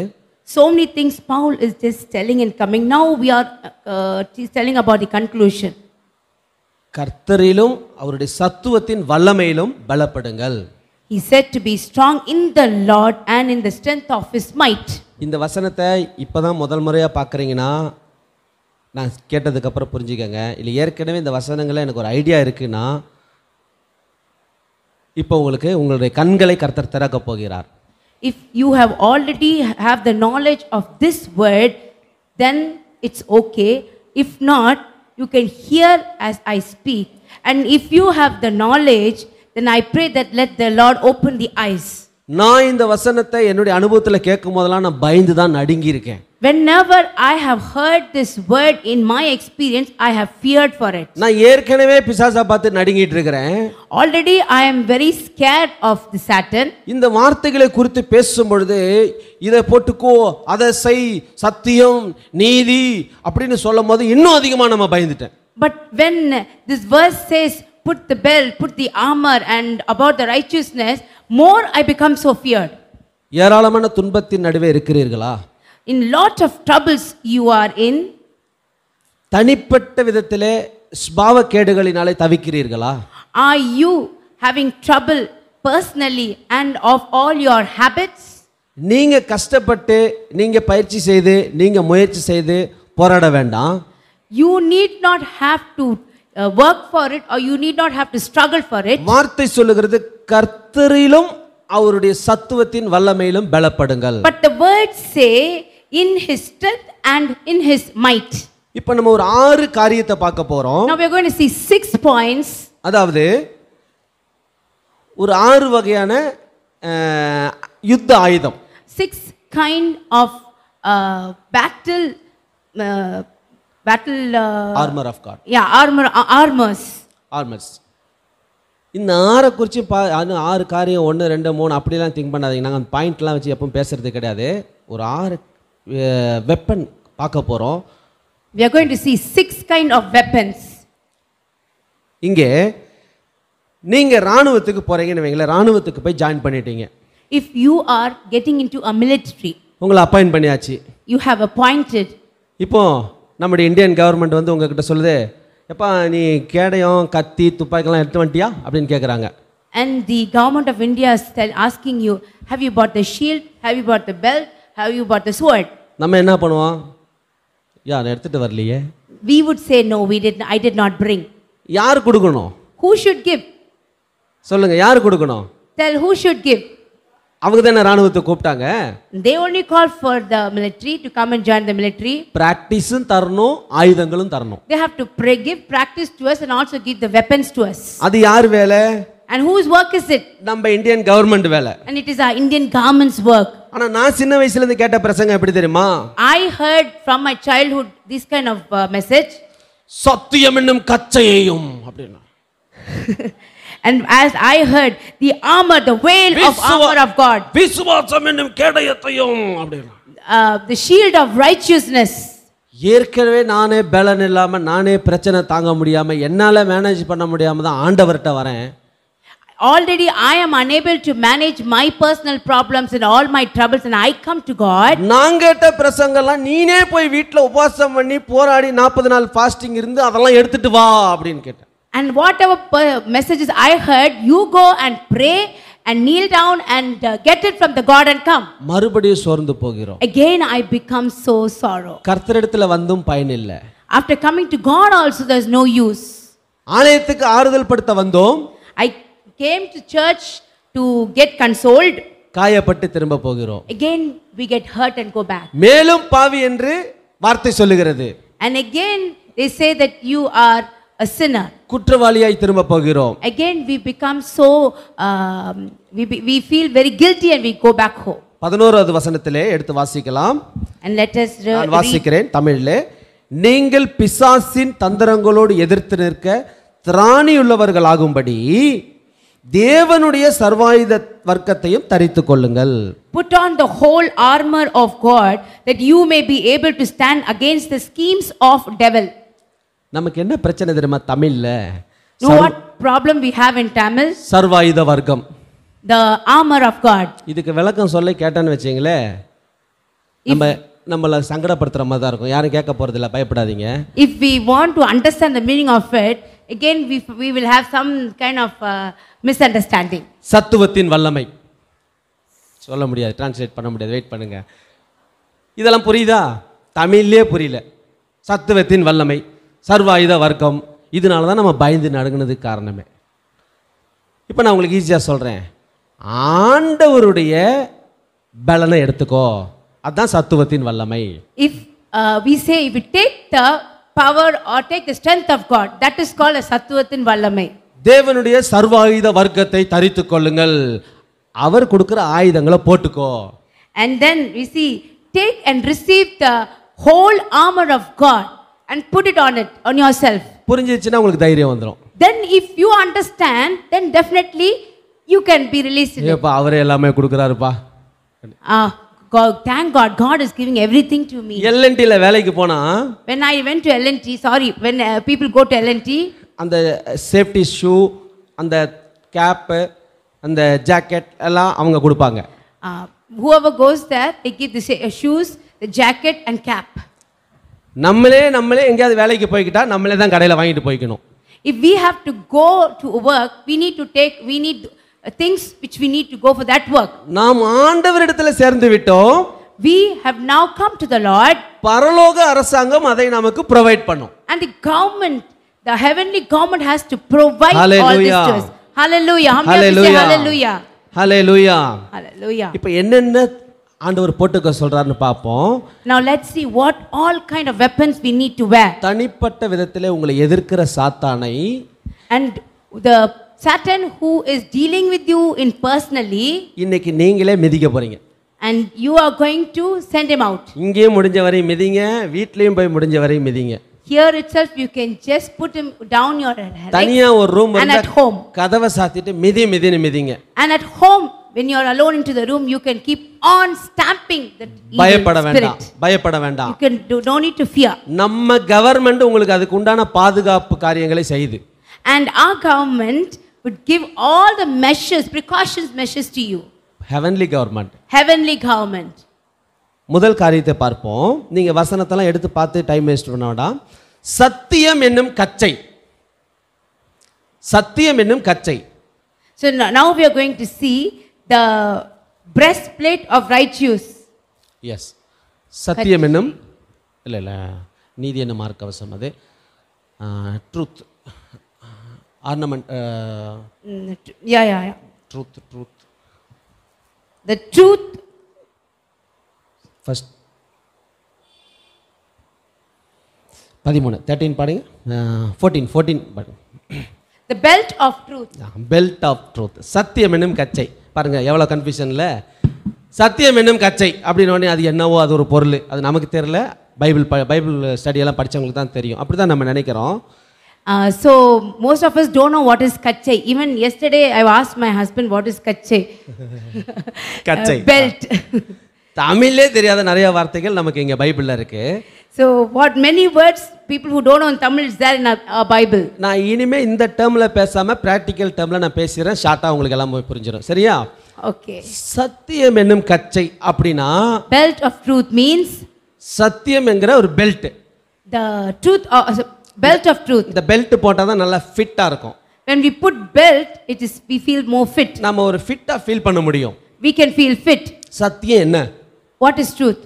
[SPEAKER 2] So many things Paul is just telling and coming. Now we are he's telling about the conclusion.
[SPEAKER 3] கர்த்தரிலும் அவருடைய சத்துவத்தின் வல்லமையிலும் பலப்படுங்கள்.
[SPEAKER 2] He said to be strong in the Lord and in the strength of his might.
[SPEAKER 3] இந்த வசனத்தை இப்பதான் முதல் முறையா பார்க்குறீங்கன்னா நான் கேட்டதுக்கு அப்புறம் புரிஞ்சுக்கங்க. இல்லை ஏற்கனவே இந்த வசனங்களை எனக்கு ஒரு ஐடியா இருக்குன்னா இப்போ உங்களுக்கு உங்களுடைய கண்களை கர்த்தர் திறக்க போகிறார்.
[SPEAKER 2] If you have already have the knowledge of this word, then it's okay. If not, you can hear as I speak. And if you have the knowledge, then I pray that let the Lord open the eyes.
[SPEAKER 3] நான் இந்த வசனத்தை என்னுடைய அனுபவத்தில் கேட்கும் போதெல்லாம் நான் பயந்து தான் நடுங்கி இருக்கேன்.
[SPEAKER 2] Whenever I have heard this word in my experience, I have feared for it.
[SPEAKER 3] நான் ஏற்கனவே பிசாசை பார்த்து நடுங்கிட்டு இருக்கிறேன்.
[SPEAKER 2] Already I am very scared of the Satan.
[SPEAKER 3] இந்த வார்த்தைகளை குறித்து பேசும் பொழுது இதை போட்டுக்கோ, அதை செய், சத்தியம், நீதி அப்படின்னு சொல்லும் போது இன்னும் அதிகமாக நம்ம பயந்துட்டேன்.
[SPEAKER 2] But when this verse says put the belt, put the armor and about the righteousness, more I become so feared.
[SPEAKER 3] ஏராளமான துன்பத்தின் நடுவே இருக்கிறீர்களா?
[SPEAKER 2] In lot of troubles you are in.
[SPEAKER 3] தனிப்பட்ட விதத்திலே ஸ்பாவக்கேடுகளினாலே தவிக்கிறீர்களா?
[SPEAKER 2] Are you having trouble personally and of all your habits?
[SPEAKER 3] நீங்க கஷ்டப்பட்டு நீங்க பயிற்சி செய்து நீங்க முயற்சி செய்து போராட வேண்டாம்.
[SPEAKER 2] You need not have to work for it, or you need not have to struggle for it.
[SPEAKER 3] வார்த்தை சொல்லுகிறது கர்த்தரிலும் அவருடைய சத்துவத்தின் வல்லமையிலும் பலப்படுங்கள்.
[SPEAKER 2] But the words say in his strength and in his might.
[SPEAKER 3] இப்போ நம்ம ஒரு 6 காரியத்தை பார்க்க போறோம்.
[SPEAKER 2] Now we are going to see 6 points.
[SPEAKER 3] அதாவது ஒரு 6 வகையான யுத்த ஆயுதம்.
[SPEAKER 2] 6 kind of battle
[SPEAKER 3] armor of God.
[SPEAKER 2] Yeah, armors.
[SPEAKER 3] இந்த 6 குறித்து 6 காரியம் 1 2 3 அப்படிலாம் திங்க் பண்ணாதீங்க. நாங்கள் அந்த பாயிண்ட்லாம் வச்சு எப்பவும் பேசுறது கிடையாது. ஒரு 6 வெப்பன் பார்க்க போறோம்.
[SPEAKER 2] We are going to see 6 kind of weapons.
[SPEAKER 3] இங்கே நீங்க ராணுவத்துக்கு போறீங்கன்னு வைங்களேன், ராணுவத்துக்கு போய் ஜாயின் பண்ணிட்டீங்க.
[SPEAKER 2] if you are getting into a military,
[SPEAKER 3] உங்களை அப்பாயிண்ட் பண்ணியாச்சு.
[SPEAKER 2] you have appointed.
[SPEAKER 3] இப்போ நம்முடைய இந்தியன் கவர்மெண்ட் வந்து உங்ககிட்ட சொல்லுது, எப்பா நீ கேடயம் கத்தி துப்பாக்கிலாம் எடுத்து வந்துட்டியா அப்படின்னு கேட்குறாங்க.
[SPEAKER 2] And the government of India is asking you, have you bought the shield? Have you bought the belt? Have you bought the sword?
[SPEAKER 3] நம்ம என்ன பண்ணுவோம்? நான் எடுத்துட்டு வரலையே.
[SPEAKER 2] We would say, no, I did not bring.
[SPEAKER 3] யார் கொடுக்கணும்?
[SPEAKER 2] Who should give?
[SPEAKER 3] சொல்லுங்க, யார் கொடுக்கணும்?
[SPEAKER 2] Tell who should give.
[SPEAKER 3] அவங்க தானே ராணுவத்தை கூப்பிட்டாங்க.
[SPEAKER 2] They only called for the military to come and join the military.
[SPEAKER 3] பிராக்டிஸும் தரணும், ஆயுதங்களும் தரணும்.
[SPEAKER 2] They have to give practice to us and also give the weapons to us.
[SPEAKER 3] அது யார் வேலை?
[SPEAKER 2] And whose work is it?
[SPEAKER 3] நம்ம Indian government வேலை.
[SPEAKER 2] And it is our Indian government's work.
[SPEAKER 3] ஆனா நான் சின்ன வயசுல இருந்து கேட்ட பிரசங்கம் எப்படி தெரியுமா?
[SPEAKER 2] I heard from my childhood this kind of message.
[SPEAKER 3] சத்தியம் என்னும் கச்சையையும் அப்படினா.
[SPEAKER 2] And as I heard the armor, the veil of armor of God.
[SPEAKER 3] விசுவாசம் என்னும் கேடயத்தையும் அப்படினா.
[SPEAKER 2] The shield of righteousness.
[SPEAKER 3] ஏற்கனவே நானே பலன் இல்லாம நானே பிரச்சனை தாங்க முடியாம என்னால மேனேஜ் பண்ண முடியாம தான் ஆண்டவர்ட்ட வரேன்.
[SPEAKER 2] Already I am unable to manage my personal problems and all my troubles, and I come to God.
[SPEAKER 3] நான் கேட்ட பிரசங்கம்லாம் நீனே போய் வீட்ல உபவாசம் பண்ணி போராடி 40 நாள் ஃபாஸ்டிங் இருந்து அதெல்லாம் எடுத்துட்டு வா அப்படின்னு கேட்டேன்.
[SPEAKER 2] And whatever messages I heard, you go and pray and kneel down and get it from the God and come.
[SPEAKER 3] மறுபடியும் சோர்ந்து போகிறோம்.
[SPEAKER 2] Again I become so sorrow.
[SPEAKER 3] கர்த்தரிடத்துல வந்தும் பயன் இல்ல.
[SPEAKER 2] After coming to God also there is no use.
[SPEAKER 3] ஆலயத்துக்கு ஆறுதல் படுத்த வந்தோம்.
[SPEAKER 2] I came to church to get consoled.
[SPEAKER 3] காயப்பட்டு திரும்ப போகிறோம்.
[SPEAKER 2] Again we get hurt and go back.
[SPEAKER 3] மேலும் பாவி என்று வார்த்தை சொல்லுகிறது.
[SPEAKER 2] And again they say that you are a sinner.
[SPEAKER 3] குற்றவாளியாய் திரும்ப போகிறோம்.
[SPEAKER 2] Again we become so we feel very guilty and we go back home.
[SPEAKER 3] 11வது வசனத்திலே எடுத்து வாசிக்கலாம்.
[SPEAKER 2] And let us
[SPEAKER 3] நான் வாசிக்கிறேன் தமிழிலே. நீங்கள் பிசாசின் தந்திரங்களோடு எதிர்த்து நிற்க திராணியுள்ளவர்களாகும்படி தேவனுடைய சர்வாயுத வர்க்கத்தையும் தரித்துக் கொள்ளுங்கள்.
[SPEAKER 2] Put on the whole armor of God that you may be able to stand against the schemes of devil.
[SPEAKER 3] நமக்கு என்ன பிரச்சனை தெரியுமா தமிழ்ல?
[SPEAKER 2] Know what problem we have in Tamil?
[SPEAKER 3] சர்வாயுத வர்க்கம்.
[SPEAKER 2] The armor of God.
[SPEAKER 3] இதுக்கு விளக்கம் சொல்ல கேட்டான்னு வெச்சீங்களே, நம்மள சங்கடப்படுத்துற மாதிரி தான் இருக்கும். யாரும் கேட்க போறது இல்ல, பயப்படாதீங்க.
[SPEAKER 2] If we want to understand the meaning of it, again we will have some kind of misunderstanding.
[SPEAKER 3] சத்துவத்தின் வல்லமை சொல்ல முடியாது, டிரான்ஸ்லேட் பண்ண முடியாது, வெயிட் பண்ணுங்க. இதெல்லாம் புரியுதா? தமிழ்லயே புரியல. சத்துவத்தின் வல்லமை, சர்வாயுத வர்க்கம், இதனால தான் நம்ம பயந்து நடுங்குனதுக்கு காரணமே. இப்போ நான் உங்களுக்கு ஈஸியாக சொல்கிறேன், ஆண்டவருடைய பலனை எடுத்துக்கோ, அதுதான் சத்துவத்தின் வல்லமை.
[SPEAKER 2] If we say, if we take the power or take the strength of God, that is called a சத்துவத்தின் வல்லமை.
[SPEAKER 3] தேவனுடைய சர்வாயுத வர்க்கத்தை தரித்துக் கொள்ளுங்கள், அவர் கொடுக்கிற ஆயுதங்களை போட்டுக்கோ.
[SPEAKER 2] And then we see, take and receive the whole armor of God and put it on yourself.
[SPEAKER 3] புரிஞ்சிச்சுன்னா உங்களுக்கு தைரியம் வந்துடும்.
[SPEAKER 2] Then if you understand, then definitely you can be released in it.
[SPEAKER 3] ஏப்பா அவரே எல்லாமே கொடுக்குறாருப்பா.
[SPEAKER 2] God, thank God, God is giving everything to me.
[SPEAKER 3] LNTல வேலைக்கு போனா,
[SPEAKER 2] when I went to LNT, when people go to LNT,
[SPEAKER 3] அந்த safety shoe, அந்த gap, அந்த jacket எல்லாம் அவங்க கொடுப்பாங்க.
[SPEAKER 2] whoever goes there, they give the shoes, the jacket and cap.
[SPEAKER 3] நம்மளே எங்கயாவது வேலைக்கு போய்க்கிட்டா நம்மளே தான் கடையில வாங்கிட்டு போய்க்கணும்.
[SPEAKER 2] If we have to go to work, we need things which we need to go for that work.
[SPEAKER 3] நாம் ஆண்டவரிடத்துல சேர்ந்து விட்டோம்.
[SPEAKER 2] We have now come to the Lord.
[SPEAKER 3] பரலோக அரசாங்கம் அதை நமக்கு ப்ரொவைட் பண்ணும்.
[SPEAKER 2] And the government, the heavenly government has to provide
[SPEAKER 3] Hallelujah.
[SPEAKER 2] all this to us. Hallelujah.
[SPEAKER 3] Hallelujah.
[SPEAKER 2] Hallelujah.
[SPEAKER 3] Hallelujah.
[SPEAKER 2] Hallelujah.
[SPEAKER 3] இப்போ என்னென்ன ஆண்டவர் போட்டுக்க சொல்றாருன்னு பாப்போம்.
[SPEAKER 2] Now let's see what all kind of weapons we need to wear.
[SPEAKER 3] தனிப்பட்ட விதத்திலே உங்களை எதிர்க்கிற சாத்தானை,
[SPEAKER 2] and the Satan who is dealing with you in personally,
[SPEAKER 3] இன்னைக்கு நீங்களே மிதிக்க போறீங்க.
[SPEAKER 2] and you are going to send him out.
[SPEAKER 3] இங்கேயும் முடிஞ்ச வரை மிதிங்க, வீட்லயும் போய் முடிஞ்ச வரை மிதிங்க.
[SPEAKER 2] Here itself you can just put him down your head.
[SPEAKER 3] தனியா ஒரு ரூம்
[SPEAKER 2] and at home.
[SPEAKER 3] கதவை சாத்திட்டு மிதிங்க.
[SPEAKER 2] And at home, when you are alone into the room, you can keep on stamping the
[SPEAKER 3] பயப்பட
[SPEAKER 2] evil
[SPEAKER 3] வேண்டாம்.
[SPEAKER 2] You can no need to fear.
[SPEAKER 3] நம்ம government உங்களுக்கு அதுக்கு உண்டான பாதுகாப்பு காரியங்களை செய்யுது.
[SPEAKER 2] And our government would give all the measures, precautions measures to you.
[SPEAKER 3] Heavenly government.
[SPEAKER 2] Heavenly government.
[SPEAKER 3] முதல் காரியத்தை பார்ப்போம். நீங்க வசனத்தெல்லாம் எடுத்து பார்த்து டைம் வேஸ்ட் பண்ண வேண்டாம். சத்தியம் என்னும் கச்சை. சத்தியம் என்னும் கச்சை.
[SPEAKER 2] So now we are going to see the breastplate of righteous.
[SPEAKER 3] Yes. சத்தியம் என்னும் இல்ல நீதி என்னும் மார்க்கவசம். அது truth ornament.
[SPEAKER 2] Yeah.
[SPEAKER 3] Truth.
[SPEAKER 2] The truth.
[SPEAKER 3] First 13 பாருங்க. 14 பாருங்க.
[SPEAKER 2] The belt of truth.
[SPEAKER 3] Belt of truth. சத்தியம் என்னும் கச்சை. பாருங்க எவ்வளோ கன்ஃபியூஷன்ல. சத்தியம் என்னும் கச்சை அப்படின்னு உடனே அது என்னவோ அது ஒரு பொருள், அது நமக்கு தெரியல. பைபிள் ஸ்டடியெல்லாம் படித்தவங்களுக்கு தான் தெரியும். அப்படி தான் நம்ம நினைக்கிறோம்.
[SPEAKER 2] So most of us don't know what is kachai. Even yesterday I asked my husband what is kachai.
[SPEAKER 3] கச்சை.
[SPEAKER 2] Belt.
[SPEAKER 3] தமிழ்லே தெரியாத நிறைய வார்த்தைகள் நமக்கு இங்கே பைபிளில் இருக்கு.
[SPEAKER 2] So what many words people who don't know in Tamil is there in our Bible.
[SPEAKER 3] நான் இனிமே இந்த டேர்மில் பேசாமல் ப்ராக்டிக்கல் டேர்மில் நான் பேசுகிறேன். ஷார்ட்டாக உங்களுக்கு எல்லாம் புரிஞ்சிடும். சரியா?
[SPEAKER 2] Okay.
[SPEAKER 3] சத்தியம் என்னும் கச்சை அப்படின்னா
[SPEAKER 2] Belt of truth means
[SPEAKER 3] சத்தியம் என்கிற ஒரு belt.
[SPEAKER 2] the truth, belt of truth.
[SPEAKER 3] இந்த பெல்ட் போட்டால் தான் நல்லா ஃபிட்டாக இருக்கும்.
[SPEAKER 2] When we put belt, we feel more fit.
[SPEAKER 3] நம்ம ஒரு ஃபிட்டாக ஃபீல் பண்ண முடியும்.
[SPEAKER 2] We can feel fit.
[SPEAKER 3] சத்தியம் என்ன?
[SPEAKER 2] What is truth?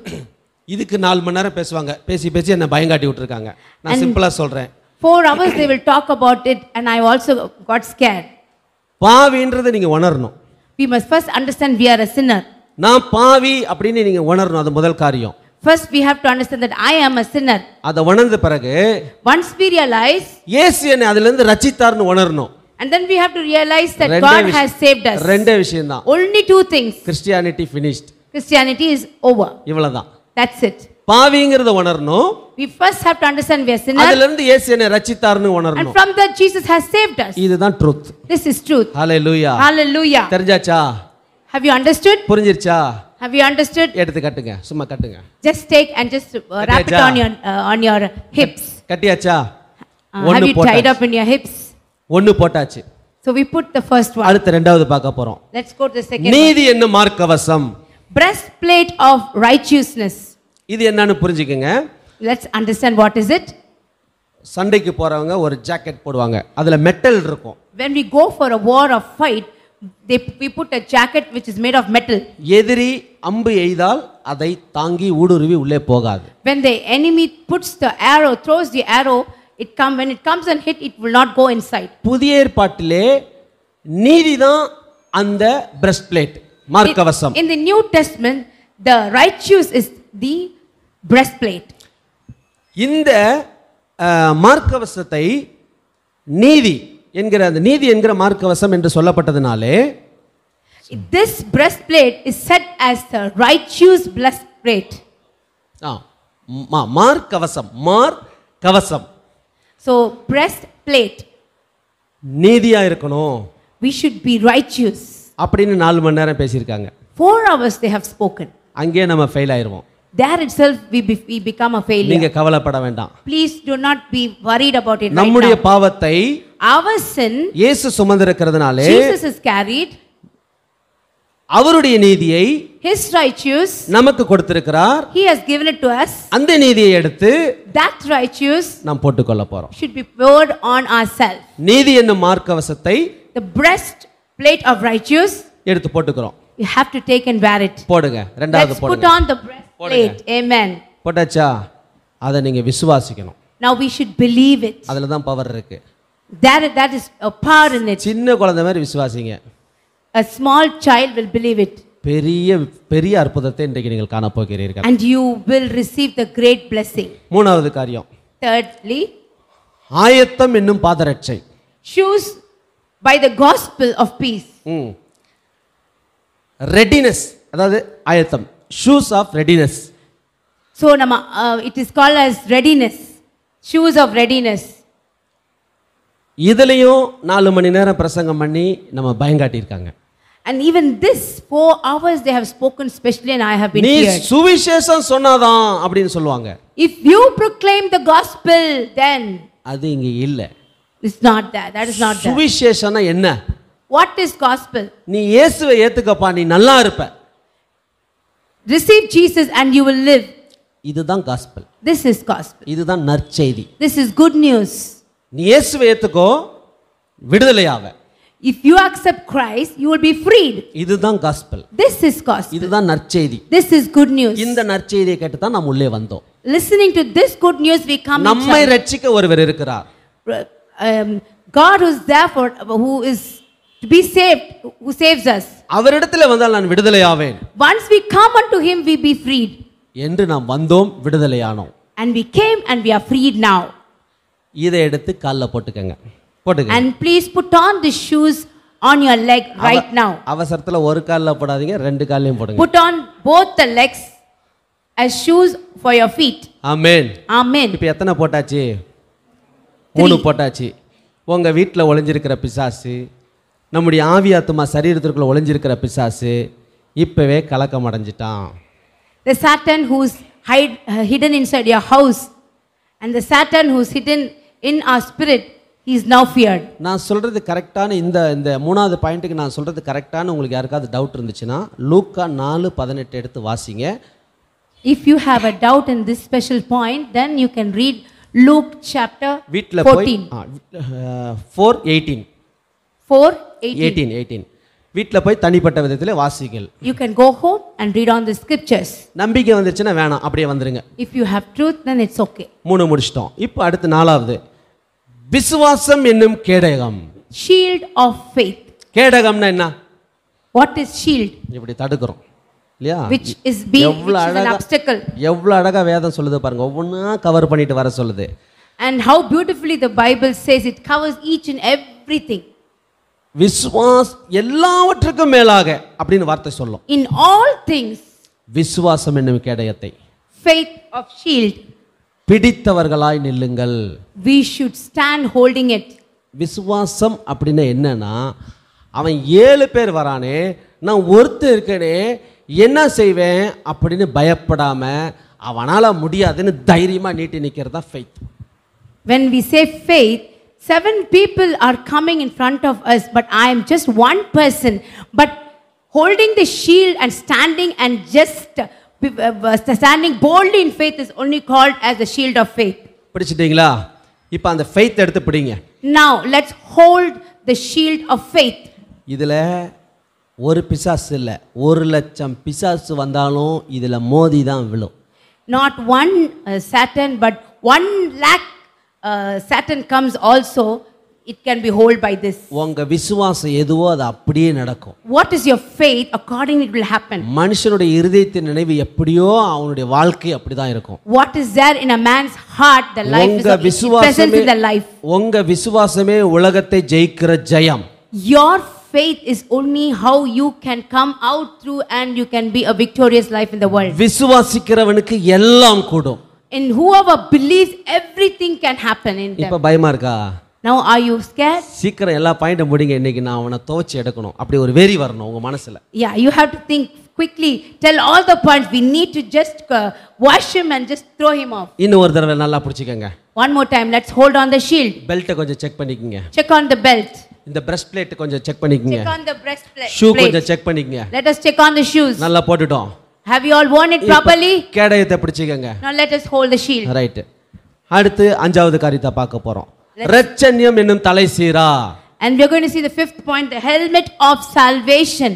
[SPEAKER 3] இதுக்கு 4 மணி நேரம் பேசுவாங்க. பேசி என்ன பயங்காட்டி விட்டுருக்காங்க. நான் சிம்பிளாக சொல்கிறேன்.
[SPEAKER 2] 4 hours they will talk about it and I also got scared.
[SPEAKER 3] பாவின்றதை நீங்கள் உணரணும்.
[SPEAKER 2] We must first understand we are a sinner.
[SPEAKER 3] நான் பாவி அப்படின்னு நீங்கள் உணரணும். அது முதல் காரியம்.
[SPEAKER 2] First we have to understand that I am a sinner.
[SPEAKER 3] அதை உணர்ந்த பிறகு
[SPEAKER 2] Once we realize,
[SPEAKER 3] இயேசு என்னை அதிலிருந்து ரட்சித்தார்னு உணரணும்.
[SPEAKER 2] and then we have to realize that God has saved us.
[SPEAKER 3] ரெண்டே விஷயம் தான்.
[SPEAKER 2] Only 2 things.
[SPEAKER 3] Christianity finished.
[SPEAKER 2] Christianity is over.
[SPEAKER 3] இவ்வளவுதான்.
[SPEAKER 2] That's it.
[SPEAKER 3] பாவிங்கிறத உணரணும்.
[SPEAKER 2] We first have to understand we are sinners.
[SPEAKER 3] அதிலிருந்து இயேசு என்னை ரட்சித்தார்னு
[SPEAKER 2] And
[SPEAKER 3] உணரணும்.
[SPEAKER 2] from that Jesus has saved us.
[SPEAKER 3] இதுதான் truth.
[SPEAKER 2] This is truth.
[SPEAKER 3] Hallelujah.
[SPEAKER 2] Hallelujah.
[SPEAKER 3] தெரிஞ்சாச்சா?
[SPEAKER 2] Have you understood?
[SPEAKER 3] புரிஞ்சிருச்சா?
[SPEAKER 2] Have you understood?
[SPEAKER 3] எடுத்து கட்டுங்க. சும்மா கட்டுங்க.
[SPEAKER 2] Just take and just wrap it on your hips.
[SPEAKER 3] கட்டியாச்சா?
[SPEAKER 2] Have you tied up in your hips?
[SPEAKER 3] ஒன்னு போட்டாச்சு.
[SPEAKER 2] So we put the first one.
[SPEAKER 3] அடுத்து ரெண்டாவது பார்க்க போறோம்.
[SPEAKER 2] Let's go to the second one.
[SPEAKER 3] நீதி என்னும் மார்க்கவசம்.
[SPEAKER 2] Breastplate of righteousness.
[SPEAKER 3] இது என்னன்னு புரிஞ்சுக்கங்க.
[SPEAKER 2] Let's understand what is it.
[SPEAKER 3] சண்டைக்கு போறவங்க ஒரு ஜாக்கெட் போடுவாங்க. அதுல மெட்டல் இருக்கும்.
[SPEAKER 2] When we go for a war or fight, we put a jacket which is made of metal.
[SPEAKER 3] எதிரி அம்பு எய்தால் அதை தாங்கி ஊடுருவி உள்ளே போகாது.
[SPEAKER 2] When the enemy puts the arrow, throws the arrow, when it comes and hit, it will not go inside.
[SPEAKER 3] புதிய ஏற்பாட்டிலே நீதிதான் அந்த breastplate மார்க்கவசம்.
[SPEAKER 2] In the New Testament, the righteous is the breastplate.
[SPEAKER 3] இந்த மார்க்கவசத்தை நீதி என்கிற அந்த நீதி என்கிற மார்க்கவசம் என்று சொல்லப்பட்டதனாலே
[SPEAKER 2] this breastplate is set as the righteous breastplate.
[SPEAKER 3] மார்க்கவசம்.
[SPEAKER 2] So breastplate,
[SPEAKER 3] நீதியா இருக்கணும்.
[SPEAKER 2] we should be righteous.
[SPEAKER 3] அப்படின்னு 4 மணி நேரம் பேசியிருக்காங்க.
[SPEAKER 2] 4 hours they have spoken.
[SPEAKER 3] அங்கே நம்ம fail ஆயிருவோம்.
[SPEAKER 2] There itself we become a failure.
[SPEAKER 3] நீங்க கவலைப்பட வேண்டாம்.
[SPEAKER 2] Please do not be worried about it right now.
[SPEAKER 3] நம்முடைய பாவத்தை
[SPEAKER 2] Our sin
[SPEAKER 3] இயேசு சுமந்திருக்கிறதுனாலே
[SPEAKER 2] Jesus is carried.
[SPEAKER 3] அவருடைய நீதியை
[SPEAKER 2] His righteous
[SPEAKER 3] நமக்கு கொடுத்திருக்கிறார்.
[SPEAKER 2] He has given it to us.
[SPEAKER 3] அந்த நீதியை எடுத்து
[SPEAKER 2] That righteous
[SPEAKER 3] நாம் போட்டுக்கொள்ள போறோம்.
[SPEAKER 2] should be poured on ourselves.
[SPEAKER 3] நீதி என்னும் மார்க்கவசத்தை
[SPEAKER 2] The breastplate of righteous
[SPEAKER 3] எடுத்து போட்டுக்கிறோம்.
[SPEAKER 2] you have to take and wear it.
[SPEAKER 3] போடுங்க. ரெண்டாவது
[SPEAKER 2] Let's put
[SPEAKER 3] போடுங்க.
[SPEAKER 2] on the breastplate. Amen.
[SPEAKER 3] போட்டாச்சா? அதை நீங்க விசுவாசிக்கணும்.
[SPEAKER 2] Now we should believe it.
[SPEAKER 3] அதுல தான் பவர் இருக்கு.
[SPEAKER 2] That is a power in it.
[SPEAKER 3] சின்ன குழந்தை மாதிரி விசுவாசிங்க.
[SPEAKER 2] A small child will believe it.
[SPEAKER 3] பெரிய அற்புதத்தை இன்றைக்கு நீங்கள் காண போகிறீர்கள்.
[SPEAKER 2] And you will receive the great blessing.
[SPEAKER 3] மூணாவது காரியம்.
[SPEAKER 2] Thirdly,
[SPEAKER 3] ஆயத்தம் என்னும் பாதரட்சை.
[SPEAKER 2] shoes by the gospel of peace.
[SPEAKER 3] Readiness, அதாவது ஆயத்தம், shoes of readiness.
[SPEAKER 2] So it is called as readiness, shoes of readiness.
[SPEAKER 3] இதுலயும் 4 மணி நேரம் பிரசங்கம் பண்ணி நம்ம பயங்காட்டி இருக்காங்க.
[SPEAKER 2] And even this 4 hours they have spoken specially and I have been
[SPEAKER 3] நீ
[SPEAKER 2] heard.
[SPEAKER 3] சுவிசேஷம் சொன்னாதான் அப்படின்னு சொல்லுவாங்க.
[SPEAKER 2] If you proclaim the gospel, then
[SPEAKER 3] அது இங்க இல்ல.
[SPEAKER 2] it's not that. That is not that.
[SPEAKER 3] சுவிசேஷம்னா என்ன?
[SPEAKER 2] What is gospel?
[SPEAKER 3] நீ இயேசுவை ஏத்துக்கப்பா, நீ நல்லா இருப்ப.
[SPEAKER 2] Receive Jesus and you will live.
[SPEAKER 3] இதுதான் காஸ்பல்.
[SPEAKER 2] This is gospel.
[SPEAKER 3] இதுதான் நற்செய்தி.
[SPEAKER 2] This is good news.
[SPEAKER 3] நீ இயேசுவை ஏத்துக்கோ, விடுதலையாவ.
[SPEAKER 2] If you accept Christ, you will be freed.
[SPEAKER 3] இதுதான் காஸ்பல்.
[SPEAKER 2] This is gospel.
[SPEAKER 3] இதுதான் நற்செய்தி.
[SPEAKER 2] This is good news.
[SPEAKER 3] இந்த நற்செய்தியை கேட்டு தான் நாம் உள்ளே வந்தோம்.
[SPEAKER 2] Listening to this good news, we come
[SPEAKER 3] நம்மை
[SPEAKER 2] inside.
[SPEAKER 3] ரட்சிக்க ஒருவர் இருக்கிறார்.
[SPEAKER 2] God who is there for, who is to be saved, who saves us.
[SPEAKER 3] அவரிடத்தில் வந்தால் நான் விடுதலையாவேன்.
[SPEAKER 2] Once we come unto him, we be freed.
[SPEAKER 3] என்று நாம் வந்தோம், விடுதலையானோம்.
[SPEAKER 2] And we came and we are freed now.
[SPEAKER 3] இதை எடுத்து கால்ல போட்டுக்கங்க. போட்டுக்கங்க.
[SPEAKER 2] And please put on the shoes on your leg right now.
[SPEAKER 3] அவசரத்துல ஒரு கால்ல போடாதீங்க, ரெண்டு கால்லையும் போடுங்க.
[SPEAKER 2] Put on both the legs as shoes for your feet.
[SPEAKER 3] Amen.
[SPEAKER 2] Amen.
[SPEAKER 3] இப்போ எத்தனை போட்டாச்சு? 3 போட்டாச்சு. உங்க வீட்டில் ஒளிஞ்சிருக்கிற பிசாசு, நம்முடைய ஆவி ஆத்மா சரீரத்திற்குள்ள ஒளிஞ்சிருக்கிற பிசாசு இப்பவே கலக்கம் அடைஞ்சிட்டான்.
[SPEAKER 2] The Satan who's hidden inside your house and the Satan who's hidden in our spirit, he is now feared.
[SPEAKER 3] நான் சொல்றது கரெக்டான இந்த இந்த மூணாவது பாயிண்ட்டுக்கு நான் சொல்றது கரெக்டான உங்களுக்கு யாருக்காவது டவுட் இருந்துச்சுன்னா லூக்கா 4:18 எடுத்து வாசிங்க.
[SPEAKER 2] If you have a doubt in this special point, then you can read Luke chapter
[SPEAKER 3] வீட்ல
[SPEAKER 2] 14.
[SPEAKER 3] போய் 4:18
[SPEAKER 2] 4:18.
[SPEAKER 3] வீட்ல போய் தனிப்பட்ட விதத்தில் வாசிங்கள்.
[SPEAKER 2] You can go home and read on the scriptures.
[SPEAKER 3] நம்பிக்கை வந்துச்சுன்னா வேணாம், அப்படியே வந்துருங்க.
[SPEAKER 2] If you have truth, then it's okay.
[SPEAKER 3] 3 முடிச்சிட்டோம். இப்போ அடுத்து 4வது விசுவாசம் என்னும் கேடகம்.
[SPEAKER 2] Shield of faith.
[SPEAKER 3] கேடகம்னா என்ன?
[SPEAKER 2] What is shield?
[SPEAKER 3] இப்படி தடுக்கிறோம் இல்லையா?
[SPEAKER 2] Which is an obstacle.
[SPEAKER 3] எவ்வளவு அழகா வேதம் சொல்லுது பாருங்க, ஒவ்வொன்றா கவர் பண்ணிட்டு வர சொல்லுது.
[SPEAKER 2] And how beautifully the Bible says it covers each and everything.
[SPEAKER 3] எல்லாவற்றுக்கும் மேலாக அப்படின்னு வார்த்தை சொல்லும்.
[SPEAKER 2] In all things,
[SPEAKER 3] விசுவாசம் என்னும் கேடயத்தை,
[SPEAKER 2] faith of shield,
[SPEAKER 3] பிடித்தவர்களாய் நில்லுங்கள்.
[SPEAKER 2] we should stand holding it.
[SPEAKER 3] விசுவாசம் அப்படின்னா என்னன்னா, அவன் 7 பேர் வரானே, நான் ஒருத்தர் இருக்கனே, என்ன செய்வேன் அப்படின்னு பயப்படாம அவனால முடியாதுன்னு தைரியமா நீட்டி நிக்கிறதா faith.
[SPEAKER 2] When we say faith, 7 people are coming in front of us, but I am just one person. But holding the shield and just standing boldly in faith is only called as the shield of faith.
[SPEAKER 3] பிடிச்சிட்டீங்களா? இப்போ அந்த faith எடுத்து பிடிங்க.
[SPEAKER 2] Now let's hold the shield of faith.
[SPEAKER 3] இதுல ஒரு பிசாசு இல்ல, 1,00,000 பிசாசு வந்தாலும் இதுல மோதி தான் விழும்.
[SPEAKER 2] Not one Satan, but 1,00,000 Satan comes also, it can be held by this.
[SPEAKER 3] உங்க விசுவாசம் எதுவோ அது அப்படியே நடக்கும்.
[SPEAKER 2] What is your faith? Accordingly it will happen.
[SPEAKER 3] மனுஷனுடைய இருதயத்தின் நினைவு எப்படியோ அவனுடைய வாழ்க்கை அப்படிதான் இருக்கும்.
[SPEAKER 2] What is there in a man's heart, the life is present in the life.
[SPEAKER 3] உங்க விசுவாசமே உலகத்தை ஜெயிக்கிற ஜெயம்.
[SPEAKER 2] Your faith is only how you can come out through and you can be a victorious life in the world.
[SPEAKER 3] விசுவாசிக்கிறவனுக்கு எல்லாம் கூடும்.
[SPEAKER 2] In whoever believes, everything can happen in them.
[SPEAKER 3] இப்ப பயமா இருக்கா?
[SPEAKER 2] Now are you scared?
[SPEAKER 3] சீக்கிரம் எல்லா பாயிண்ட முடிங்க, இன்னைக்கு நான் அவனை தோச்சு எடுக்கணும். அப்படி ஒரு வெறி வரணும் உங்க மனசுல.
[SPEAKER 2] Yeah, you have to think quickly. Tell all the points. We need to just wash him and just throw him off.
[SPEAKER 3] இன்னும் ஒரு தடவை நல்லா பிடிச்சிக்கங்க.
[SPEAKER 2] One more time. Let's hold on the shield.
[SPEAKER 3] பெல்ட்டை கொஞ்சம் செக் பண்ணிக்கங்க.
[SPEAKER 2] Check on the belt.
[SPEAKER 3] இந்த breast plate கொஞ்சம் check பண்ணிக்கங்க.
[SPEAKER 2] Check on the breastplate.
[SPEAKER 3] Shoe கொஞ்சம் செக் பண்ணிக்கங்க.
[SPEAKER 2] Let us check on the shoes.
[SPEAKER 3] நல்லா போட்டுட்டோம்.
[SPEAKER 2] Have you all worn it properly?
[SPEAKER 3] கேடயத்தை பிடிச்சிக்கங்க.
[SPEAKER 2] Now let us hold the shield.
[SPEAKER 3] Right. அடுத்து 5வது காரியத்தை பார்க்க போறோம். இரட்சண்யம் என்னும் தலைசீரா.
[SPEAKER 2] And we are going to see the 5th point, the helmet of salvation.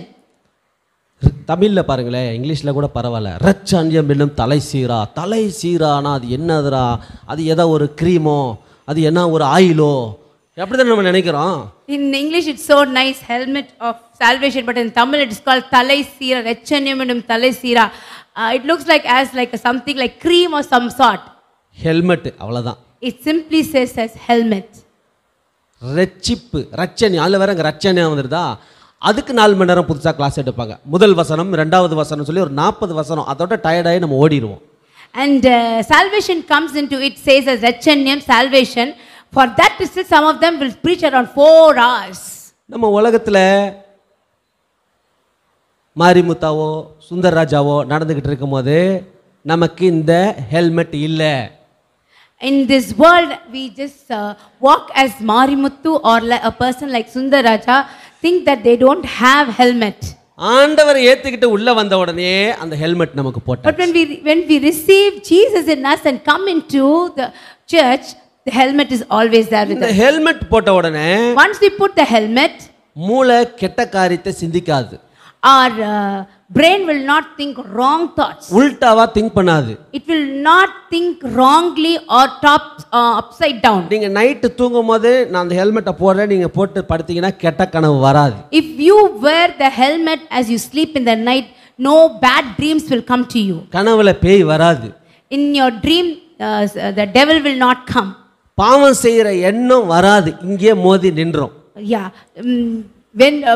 [SPEAKER 3] தமிழ்ல பாருங்களேன், இங்கிலீஷ்ல கூட பரவாயில்ல. இரட்சண்யம் என்னும் தலைசீரா. தலைசீரானா அது என்னதுடா? அது ஏதோ ஒரு கிரீமோ, அது என்ன ஒரு ஆயிலோ, அப்படிதான் நம்ம நினைக்கிறோம்.
[SPEAKER 2] In English it's so nice, helmet of salvation, but in Tamil it is called thalai seera, rechanyam என்னும் thalai seera. It looks like something like cream or some sort.
[SPEAKER 3] Helmet அவ்வளவுதான்.
[SPEAKER 2] It simply says as helmet.
[SPEAKER 3] ரட்சிப்பு, ரட்சணி, அதுல வேற ரட்சணியா வந்துருதா, அதுக்கு 4 மணி நேரம் புதுசா class எடுப்பாங்க. முதல் வசனம், 2வது வசனம் சொல்லி ஒரு 40 வசனம், அதோட டயர்டாகி நம்ம ஓடிடுவோம்.
[SPEAKER 2] And salvation comes into it, says as rechanyam, salvation. For that itself, some of them will preach around 4 hours.
[SPEAKER 3] நம்ம உலகத்துல மாரிமுத்தாவோ சுந்தரராஜாவோ நடந்துகிட்டு இருக்கும்போது நமக்கு இந்த ஹெல்மெட் இல்லை.
[SPEAKER 2] In this world, we just walk as Marimuthu or a person like Sundaraja, think that they don't have helmet.
[SPEAKER 3] ஆண்டவர் ஏத்துக்கிட்டு உள்ள வந்த உடனே அந்த ஹெல்மெட் நமக்கு
[SPEAKER 2] But
[SPEAKER 3] போட்டார்.
[SPEAKER 2] when we receive Jesus in us and come into the church, the helmet is always there with
[SPEAKER 3] இந்த
[SPEAKER 2] us.
[SPEAKER 3] Helmet போட்ட உடனே
[SPEAKER 2] Once we put the helmet,
[SPEAKER 3] மூளை கெட்ட காரியத்தை சிந்திக்காது.
[SPEAKER 2] our brain will not think wrong thoughts.
[SPEAKER 3] உல்டாவா think பண்ணாது.
[SPEAKER 2] It will not think wrongly or upside down.
[SPEAKER 3] நீங்க நைட்டு தூங்கும்போது நான் அந்த ஹெல்மெட்டை போடுறேன், நீங்க போட்டு படுத்தீங்கன்னா கெட்ட கனவு வராது.
[SPEAKER 2] If you wear the helmet as you sleep in the night, no bad dreams will come to you.
[SPEAKER 3] கனவுல பேய் வராது.
[SPEAKER 2] In your dream, the devil will not come.
[SPEAKER 3] பாவம் செய்யற எண்ணம் வராது, இங்கே மோதி நின்றோம்.
[SPEAKER 2] Yeah,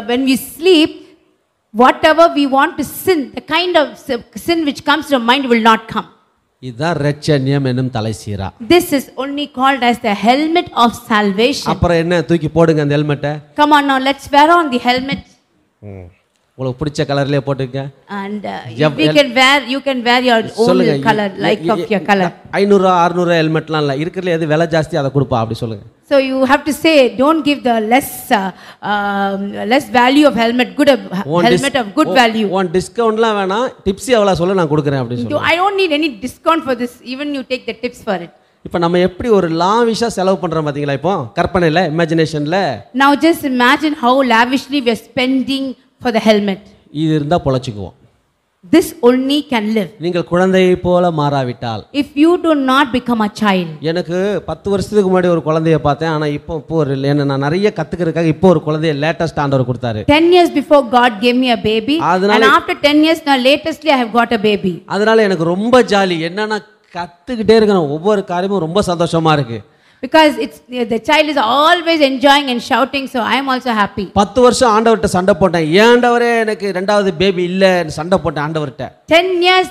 [SPEAKER 2] when we sleep, whatever we want to sin, the kind of sin which comes to our mind will not come.
[SPEAKER 3] இதுதான் ரட்சண்யம் என்னும் தலைசீரா.
[SPEAKER 2] This is only called as the helmet of salvation.
[SPEAKER 3] அப்புறம் என்ன, தூக்கி போடுங்க அந்த ஹெல்மெட்டை.
[SPEAKER 2] Come on now, let's wear on the helmet.
[SPEAKER 3] உங்களுக்கு பிடிச்ச கலர்லயே போட்டுங்க.
[SPEAKER 2] And you can wear your own color, like of your color.
[SPEAKER 3] 500 600 ஹெல்மெட்லாம் இல்ல, இருக்கிறதுல எது விலை ஜாஸ்தி அதை கொடுப்பா அப்படி சொல்லுங்க.
[SPEAKER 2] So you have to say, don't give the less value of helmet, helmet of good value.
[SPEAKER 3] One டிஸ்கவுண்ட்லாம் வேணாம், டிப்ஸ் எவ்வளவு சொல்ல நான் கொடுக்குறேன் அப்படி சொல்லுங்க.
[SPEAKER 2] I don't need any discount for this, even you take the tips for it.
[SPEAKER 3] இப்போ நம்ம எப்படி ஒரு லாவிஷா செலவு பண்றோம் பாத்தீங்களா? இப்போ கற்பனையில, இமேஜினேஷன்ல.
[SPEAKER 2] Now just imagine how lavishly we are spending for the helmet.
[SPEAKER 3] இது இருந்தா பொழைச்சுக்குவோம்.
[SPEAKER 2] This only can live.
[SPEAKER 3] நீங்கள் குழந்தையை போல மாறாவிட்டால்.
[SPEAKER 2] If you do not become a child.
[SPEAKER 3] எனக்கு 10 வருஷத்துக்கு முன்னாடி ஒரு குழந்தையை பார்த்தேன், ஆனா இப்போ ஒரு நான் நிறைய கத்துக்கிறதுக்காக இப்போ ஒரு குழந்தையை லேட்டஸ்ட் ஆண்டவர் கொடுத்தாரு.
[SPEAKER 2] 10 years before God gave me a baby, and after 10 years now latestly I have got a baby.
[SPEAKER 3] அதனால எனக்கு ரொம்ப ஜாலி, என்னன்னா கத்துக்கிட்டே இருக்கணும், ஒவ்வொரு காரியமும் ரொம்ப சந்தோஷமா இருக்கு.
[SPEAKER 2] Because the child is always enjoying and shouting, so I am also happy.
[SPEAKER 3] 10 வருஷம் ஆண்டவர்ட்ட சண்டை போட்டேன், ஆண்டவரே எனக்கு இரண்டாவது பேபி இல்ல சண்டை போட்டேன் ஆண்டவர்ட்ட.
[SPEAKER 2] 10 years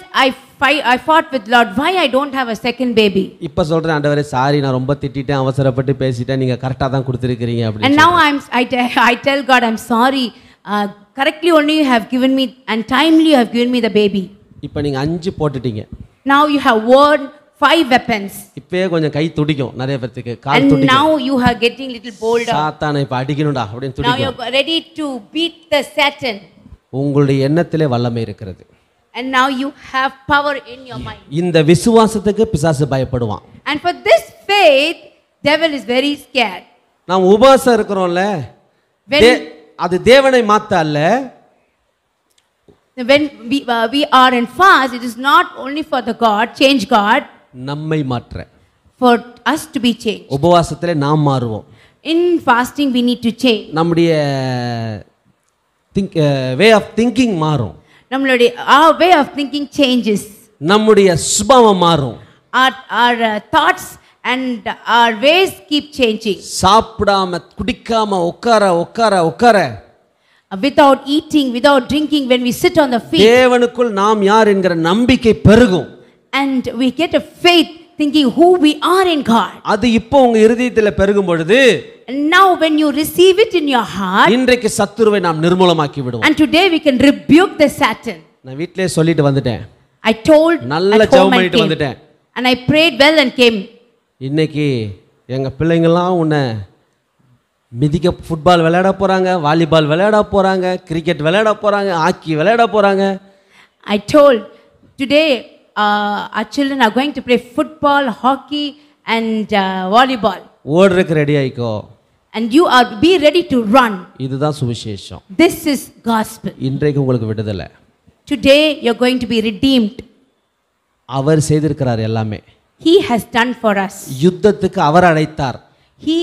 [SPEAKER 2] I fought with Lord, why I don't have a second baby.
[SPEAKER 3] இப்ப சொல்றேன், ஆண்டவரே சாரி, நான் ரொம்ப திட்டிட்டேன், அவசரப்பட்டு பேசிட்டேன், நீங்க கரெக்ட்டா தான் கொடுத்திருக்கீங்க அப்படி.
[SPEAKER 2] And now I tell God, I'm sorry, correctly only you have given me and timely you have given me the baby.
[SPEAKER 3] இப்போ நீங்க 5 போட்டுட்டீங்க.
[SPEAKER 2] Now you have worn 5 weapons.
[SPEAKER 3] இப்பவே கொஞ்சம் கை துடிக்கும் நிறைய பேருக்கு, கால்
[SPEAKER 2] And
[SPEAKER 3] துடிக்கும்.
[SPEAKER 2] now you are getting little bolder.
[SPEAKER 3] சாத்தானை இப்ப அடிக்கணும்டா அப்படினு
[SPEAKER 2] Now
[SPEAKER 3] துடிக்கும்.
[SPEAKER 2] you are ready to beat the Satan.
[SPEAKER 3] உங்களுடைய எண்ணத்திலே வல்லமை இருக்கிறது.
[SPEAKER 2] And now you have power in your mind.
[SPEAKER 3] இந்த விசுவாசத்துக்கு பிசாசு பயப்படுவான்.
[SPEAKER 2] And for this faith, devil is very scared.
[SPEAKER 3] நாம் உபவாசம் இருக்கிறோம்ல, அது தேவனை மாத்த அல்ல.
[SPEAKER 2] When we are in fast, it is not only for the God, change God,
[SPEAKER 3] நம்மை மாற்ற,
[SPEAKER 2] for us to be changed.
[SPEAKER 3] உபவாசத்திலே நாம் மாறுவோம்.
[SPEAKER 2] In fasting we need to change.
[SPEAKER 3] நம்முடைய வே ஆஃப் திங்கிங் மாறும்.
[SPEAKER 2] Our way of thinking changes.
[SPEAKER 3] நம்முடைய சுபாவம் மாறும்.
[SPEAKER 2] Our thoughts and our ways keep changing.
[SPEAKER 3] சாப்பிடாம குடிக்காம உட்கார
[SPEAKER 2] Without eating, without drinking, when we sit on the feet,
[SPEAKER 3] தேவனுக்குள் நாம் யார் என்கிற நம்பிக்கை பெருகும்.
[SPEAKER 2] and we get a faith thinking who we are in God.
[SPEAKER 3] அது இப்போ உங்க இருதயத்தில் பெருகும் பொழுது,
[SPEAKER 2] And now when you receive it in your heart,
[SPEAKER 3] இன்றைக்கு சத்துருவை நாம் நிர்மூலமாக்கி விடுவோம்.
[SPEAKER 2] and today we can rebuke the Satan.
[SPEAKER 3] நான் வீட்டிலே சொல்லிட்டு வந்துட்டேன்,
[SPEAKER 2] I told
[SPEAKER 3] நல்ல
[SPEAKER 2] at home
[SPEAKER 3] ஜெபம்
[SPEAKER 2] and
[SPEAKER 3] பண்ணிட்டு
[SPEAKER 2] came.
[SPEAKER 3] வந்துட்டேன்.
[SPEAKER 2] And I prayed well and came.
[SPEAKER 3] இன்னைக்கு எங்க பிள்ளைங்கள்லாம் உன்னை மிதிக்க, ஃபுட்பால் விளையாட போறாங்க, வாலிபால் விளையாட போறாங்க, கிரிக்கெட் விளையாட போறாங்க, ஹாக்கி விளையாட போறாங்க.
[SPEAKER 2] I told today our children are going to play football, hockey and volleyball.
[SPEAKER 3] ஓடுறதுக்கு ready ஆயிக்கோ.
[SPEAKER 2] And you are be ready to run.
[SPEAKER 3] இதுதான் சுவிசேஷம்.
[SPEAKER 2] This is gospel.
[SPEAKER 3] இன்றைக்கு உங்களுக்கு விடுதலை.
[SPEAKER 2] Today you're going to be redeemed.
[SPEAKER 3] அவர் செய்திருக்கிறார் எல்லாமே.
[SPEAKER 2] He has done for us.
[SPEAKER 3] யுத்தத்துக்கு அவர் அழைத்தார்.
[SPEAKER 2] He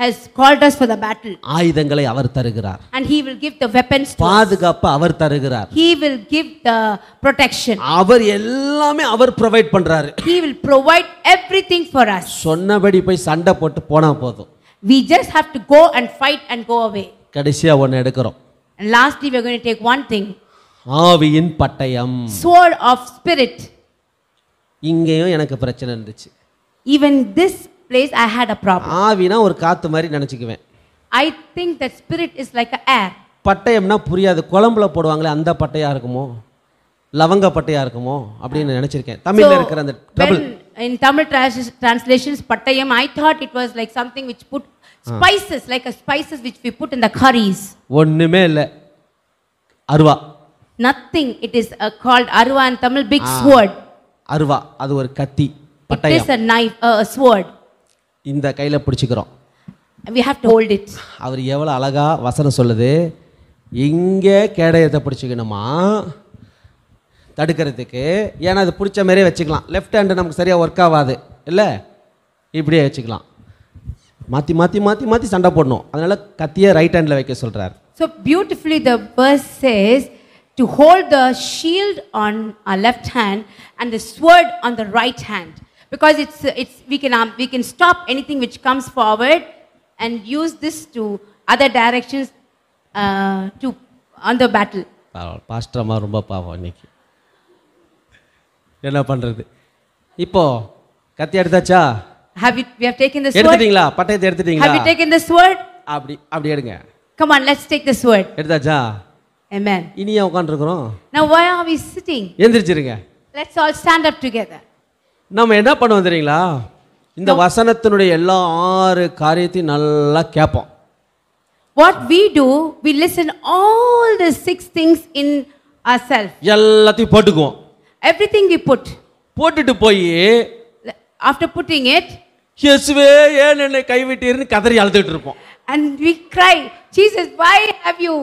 [SPEAKER 2] has called us for the battle.
[SPEAKER 3] ஆயுதங்களை அவர் தருகிறார்.
[SPEAKER 2] And he will give the weapons to us.
[SPEAKER 3] பாதுகாப்பு அவர் தருகிறார்.
[SPEAKER 2] He will give the protection.
[SPEAKER 3] அவர் எல்லாமே அவர் provide பண்றாரு.
[SPEAKER 2] He will provide everything for us.
[SPEAKER 3] சொன்னபடி போய் சண்டை போட்டு போனா போதும்.
[SPEAKER 2] We just have to go and fight and go away.
[SPEAKER 3] கடைசியா ஒன்னு எடுக்கிறோம்.
[SPEAKER 2] And lastly we are going to take one thing.
[SPEAKER 3] ஆவியின் பட்டயம்.
[SPEAKER 2] Sword of spirit.
[SPEAKER 3] இங்கேயும் எனக்கு பிரச்சனை இருந்துச்சு.
[SPEAKER 2] Even this place I had a problem.
[SPEAKER 3] ஆவினா ஒரு காத்து மாதிரி நினைச்சுக்குவேன்.
[SPEAKER 2] I think that spirit is like a air.
[SPEAKER 3] பட்டயம்னா புரியாது, குழம்புல போடுவாங்களே அந்த பட்டையா இருக்குமோ, லவங்க பட்டையா இருக்குமோ அப்படின்னு நினைச்சிருக்கேன். தமிழ்ல இருக்கிற அந்த
[SPEAKER 2] in Tamil translations, pattayam, I thought it was like something which put spices, like a spices which we put in the curries.
[SPEAKER 3] ஒண்ணுமே இல்லை, அருவா.
[SPEAKER 2] Nothing. It is called arva in Tamil, big sword.
[SPEAKER 3] அருவா, அது ஒரு கத்தி,
[SPEAKER 2] It
[SPEAKER 3] பட்டயம்.
[SPEAKER 2] is a knife, a sword.
[SPEAKER 3] இந்த கையில பிடிச்சுக்கிறோம்.
[SPEAKER 2] We have to hold it.
[SPEAKER 3] அவர் எவ்வளவு அழகா வசனம் சொல்லுது, இங்க கேடயத்தை பிடிச்சிக்கணுமா தடுக்கிறதுக்கு. ஏன்னா அது பிடிச்ச மாதிரியே வச்சுக்கலாம். லெஃப்ட் ஹேண்டு நமக்கு சரியா ஒர்க் ஆகாது இல்லை, இப்படியே வச்சுக்கலாம். மாற்றி மாற்றி மாற்றி மாற்றி சண்டை போடணும். அதனால கத்தியை ரைட் ஹேண்டில் வைக்க சொல்கிறார்.
[SPEAKER 2] So beautifully the verse says to hold the shield on our left hand and the sword on the right hand, because we can stop anything which comes forward and use this to other directions to on the battle.
[SPEAKER 3] Pastor அம்மா ரொம்ப பாவம் இன்னைக்கு. என்ன பண்ணுறது? இப்போ கத்தி எடுத்தாச்சா?
[SPEAKER 2] We have taken the sword.
[SPEAKER 3] எடுத்துட்டீங்களா? பட்டயத்தை எடுத்துட்டீங்களா?
[SPEAKER 2] Have you taken the sword?
[SPEAKER 3] அப்படி அப்படி எடுங்க.
[SPEAKER 2] Come on, let's take the sword.
[SPEAKER 3] எடுத்தாச்சா?
[SPEAKER 2] Amen.
[SPEAKER 3] இனி ஏன் உட்காந்துருக்குறோம்?
[SPEAKER 2] Now why are we sitting?
[SPEAKER 3] எந்திரிச்சிருங்க.
[SPEAKER 2] Let's all stand up together.
[SPEAKER 3] நம்ம என்ன பண்ணுவோம் தெரியுங்களா? இந்த வசனத்தினுடைய எல்லா 6 காரியத்தையும் நல்லா கேட்போம்.
[SPEAKER 2] What we do, we listen all the 6 things in ourselves.
[SPEAKER 3] எல்லாத்தையும் போட்டுக்குவோம்.
[SPEAKER 2] Everything we put.
[SPEAKER 3] போட்டுட்டு போய்
[SPEAKER 2] After putting it,
[SPEAKER 3] இயேசுவே ஏன் என்னை கைவிட்டீர்னு கதறி அழுதுட்டு இருப்போம்.
[SPEAKER 2] and we cry, Jesus, why have you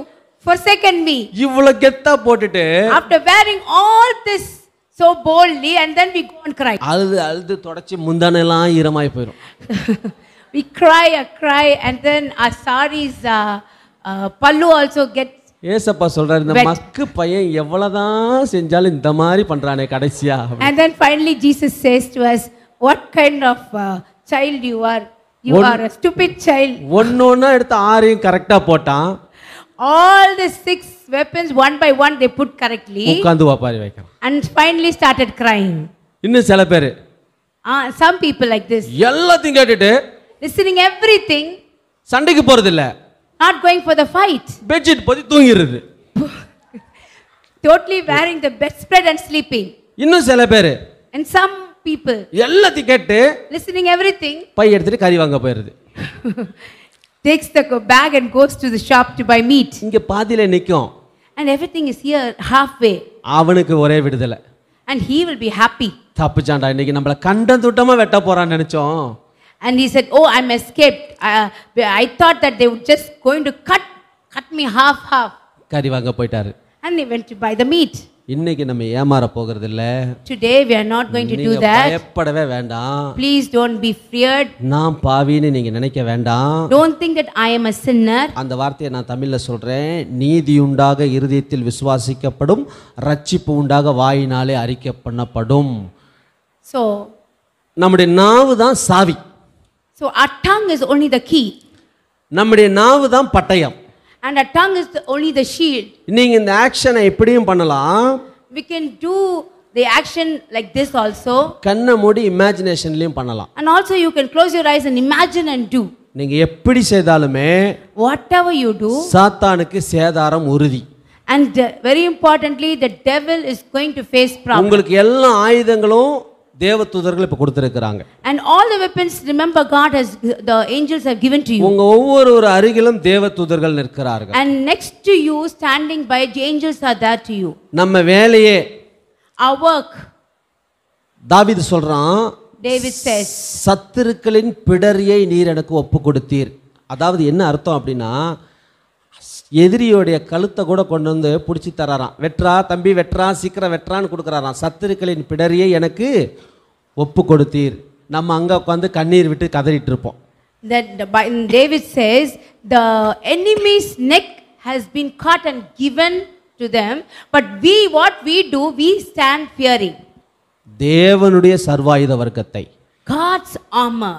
[SPEAKER 2] forsaken me?
[SPEAKER 3] இவ்வளவு கெத்தா போட்டுட்டு
[SPEAKER 2] After wearing all this so boldly, and then we go and cry.
[SPEAKER 3] அழுது அழுது தொடச்சி முந்தானெல்லாம் ஈரமாய் போயிடும்.
[SPEAKER 2] We cry, and then our saris, pallu also gets.
[SPEAKER 3] ஏசப்பா சொல்றாரு, இந்த மக்கு பையன் எவ்வளவுதான் செஞ்சாலும் இந்த மாதிரி பண்றானே கடைசியா.
[SPEAKER 2] And then finally Jesus says to us, what kind of child you are? You are a stupid child.
[SPEAKER 3] ஒன்னொன்னா எடுத்து 6ஐயும் கரெக்டா போட்டான்.
[SPEAKER 2] All the 6 weapons one by one they put correctly.
[SPEAKER 3] உட்கார்ந்து வாப்பாரி வைக்கிறான்.
[SPEAKER 2] And finally started crying.
[SPEAKER 3] இன்னும் சில பேர்
[SPEAKER 2] some people like this,
[SPEAKER 3] எல்லாத்தையும் கேட்டுட்டு
[SPEAKER 2] listening everything,
[SPEAKER 3] சண்டைக்கு போறது இல்ல,
[SPEAKER 2] not going for the fight.
[SPEAKER 3] Bedsheet போத்தி தூங்கிடுது.
[SPEAKER 2] Totally wearing the bedspread and sleeping.
[SPEAKER 3] இன்னும் சில பேர்,
[SPEAKER 2] And some people
[SPEAKER 3] எல்லாத்தையும் கேட்டு
[SPEAKER 2] listening everything,
[SPEAKER 3] பை எடுத்துட்டு கறி வாங்க போயிருது.
[SPEAKER 2] takes the bag and goes to the shop to buy meat.
[SPEAKER 3] இங்க பாதியில நிக்கும்.
[SPEAKER 2] And everything is here halfway.
[SPEAKER 3] அவனுக்கு ஒரே விடுதலை.
[SPEAKER 2] And he will be happy.
[SPEAKER 3] தப்புச்சாண்டா, இன்னைக்கு நம்மள கண்டம் துட்டமா வெட்ட போறான்னு நினைச்சோம்.
[SPEAKER 2] And he said, oh, I'm escaped. I thought that they were just going to cut me half.
[SPEAKER 3] கறி வாங்க போயிட்டாரு.
[SPEAKER 2] And they went to buy the meat.
[SPEAKER 3] இன்னைக்கு நம்ம ஏமாற போகிறது இல்ல.
[SPEAKER 2] Today we are not going to do that.
[SPEAKER 3] பயப்படவே வேண்டாம்.
[SPEAKER 2] Please don't be feared.
[SPEAKER 3] நான் பாவின்னு நீங்க நினைக்க வேண்டாம்.
[SPEAKER 2] Don't think that I am a sinner.
[SPEAKER 3] அந்த வார்த்தையை நான் தமிழ்ல சொல்றேன். நீதி உண்டாக இருதயத்தில் விசுவாசிக்கப்படும், ரட்சிப்பு உண்டாக வாயினாலே அறிக்கை பண்ணப்படும்.
[SPEAKER 2] So
[SPEAKER 3] நம்முடைய நாவு தான் சாவி.
[SPEAKER 2] So our tongue is only the key.
[SPEAKER 3] நம்முடைய நாவு தான் பட்டயம்.
[SPEAKER 2] And our tongue is only the shield.
[SPEAKER 3] நீங்க இந்த ஆக்ஷனை எப்படியும் பண்ணலாம்.
[SPEAKER 2] We can do the action like this also.
[SPEAKER 3] கண்ணை மூடி இமேஜினேஷன்லயும் பண்ணலாம்.
[SPEAKER 2] And also you can close your eyes and imagine and do.
[SPEAKER 3] நீங்க எப்படி செய்தாலுமே
[SPEAKER 2] whatever you do,
[SPEAKER 3] சாத்தானுக்கு சேதாரம் உறுதி.
[SPEAKER 2] And very importantly, the devil is going to face problems.
[SPEAKER 3] உங்களுக்கு எல்லா ஆயுதங்களும் தேவதூதர்கள் இப்ப கொடுத்திருக்காங்க.
[SPEAKER 2] And all the weapons, remember, the angels have given to you.
[SPEAKER 3] உங்க ஒவ்வொரு அருகிலும் தேவதூதர்கள் நிற்கிறார்கள்.
[SPEAKER 2] And next to you, standing by, the angels are there to you.
[SPEAKER 3] நம்ம வேலையே,
[SPEAKER 2] our work,
[SPEAKER 3] தாவீது சொல்றான்,
[SPEAKER 2] David says,
[SPEAKER 3] சத்துருக்களின் பிடரியை நீர் எனக்கு ஒப்பு கொடுத்தீர். அதாவது என்ன அர்த்தம் அப்படின்னா, எதிரியோடைய கழுத்தை கூட கொண்டு வந்து பிடிச்சி தராராம். வெற்றா தம்பி, வெற்றா சீக்கிரம் வெற்றான்னு கொடுக்குறாராம். சத்துருக்களின் பிடரியை எனக்கு ஒப்பு கொடுத்தீர். நம்ம அங்கே உட்காந்து கண்ணீர் விட்டு கதறிட்டு இருப்போம்.
[SPEAKER 2] David says, the enemy's neck has been cut and given to them, but what we do, we stand fearing.
[SPEAKER 3] தேவனுடைய சர்வாயுத வர்க்கத்தை,
[SPEAKER 2] God's armor,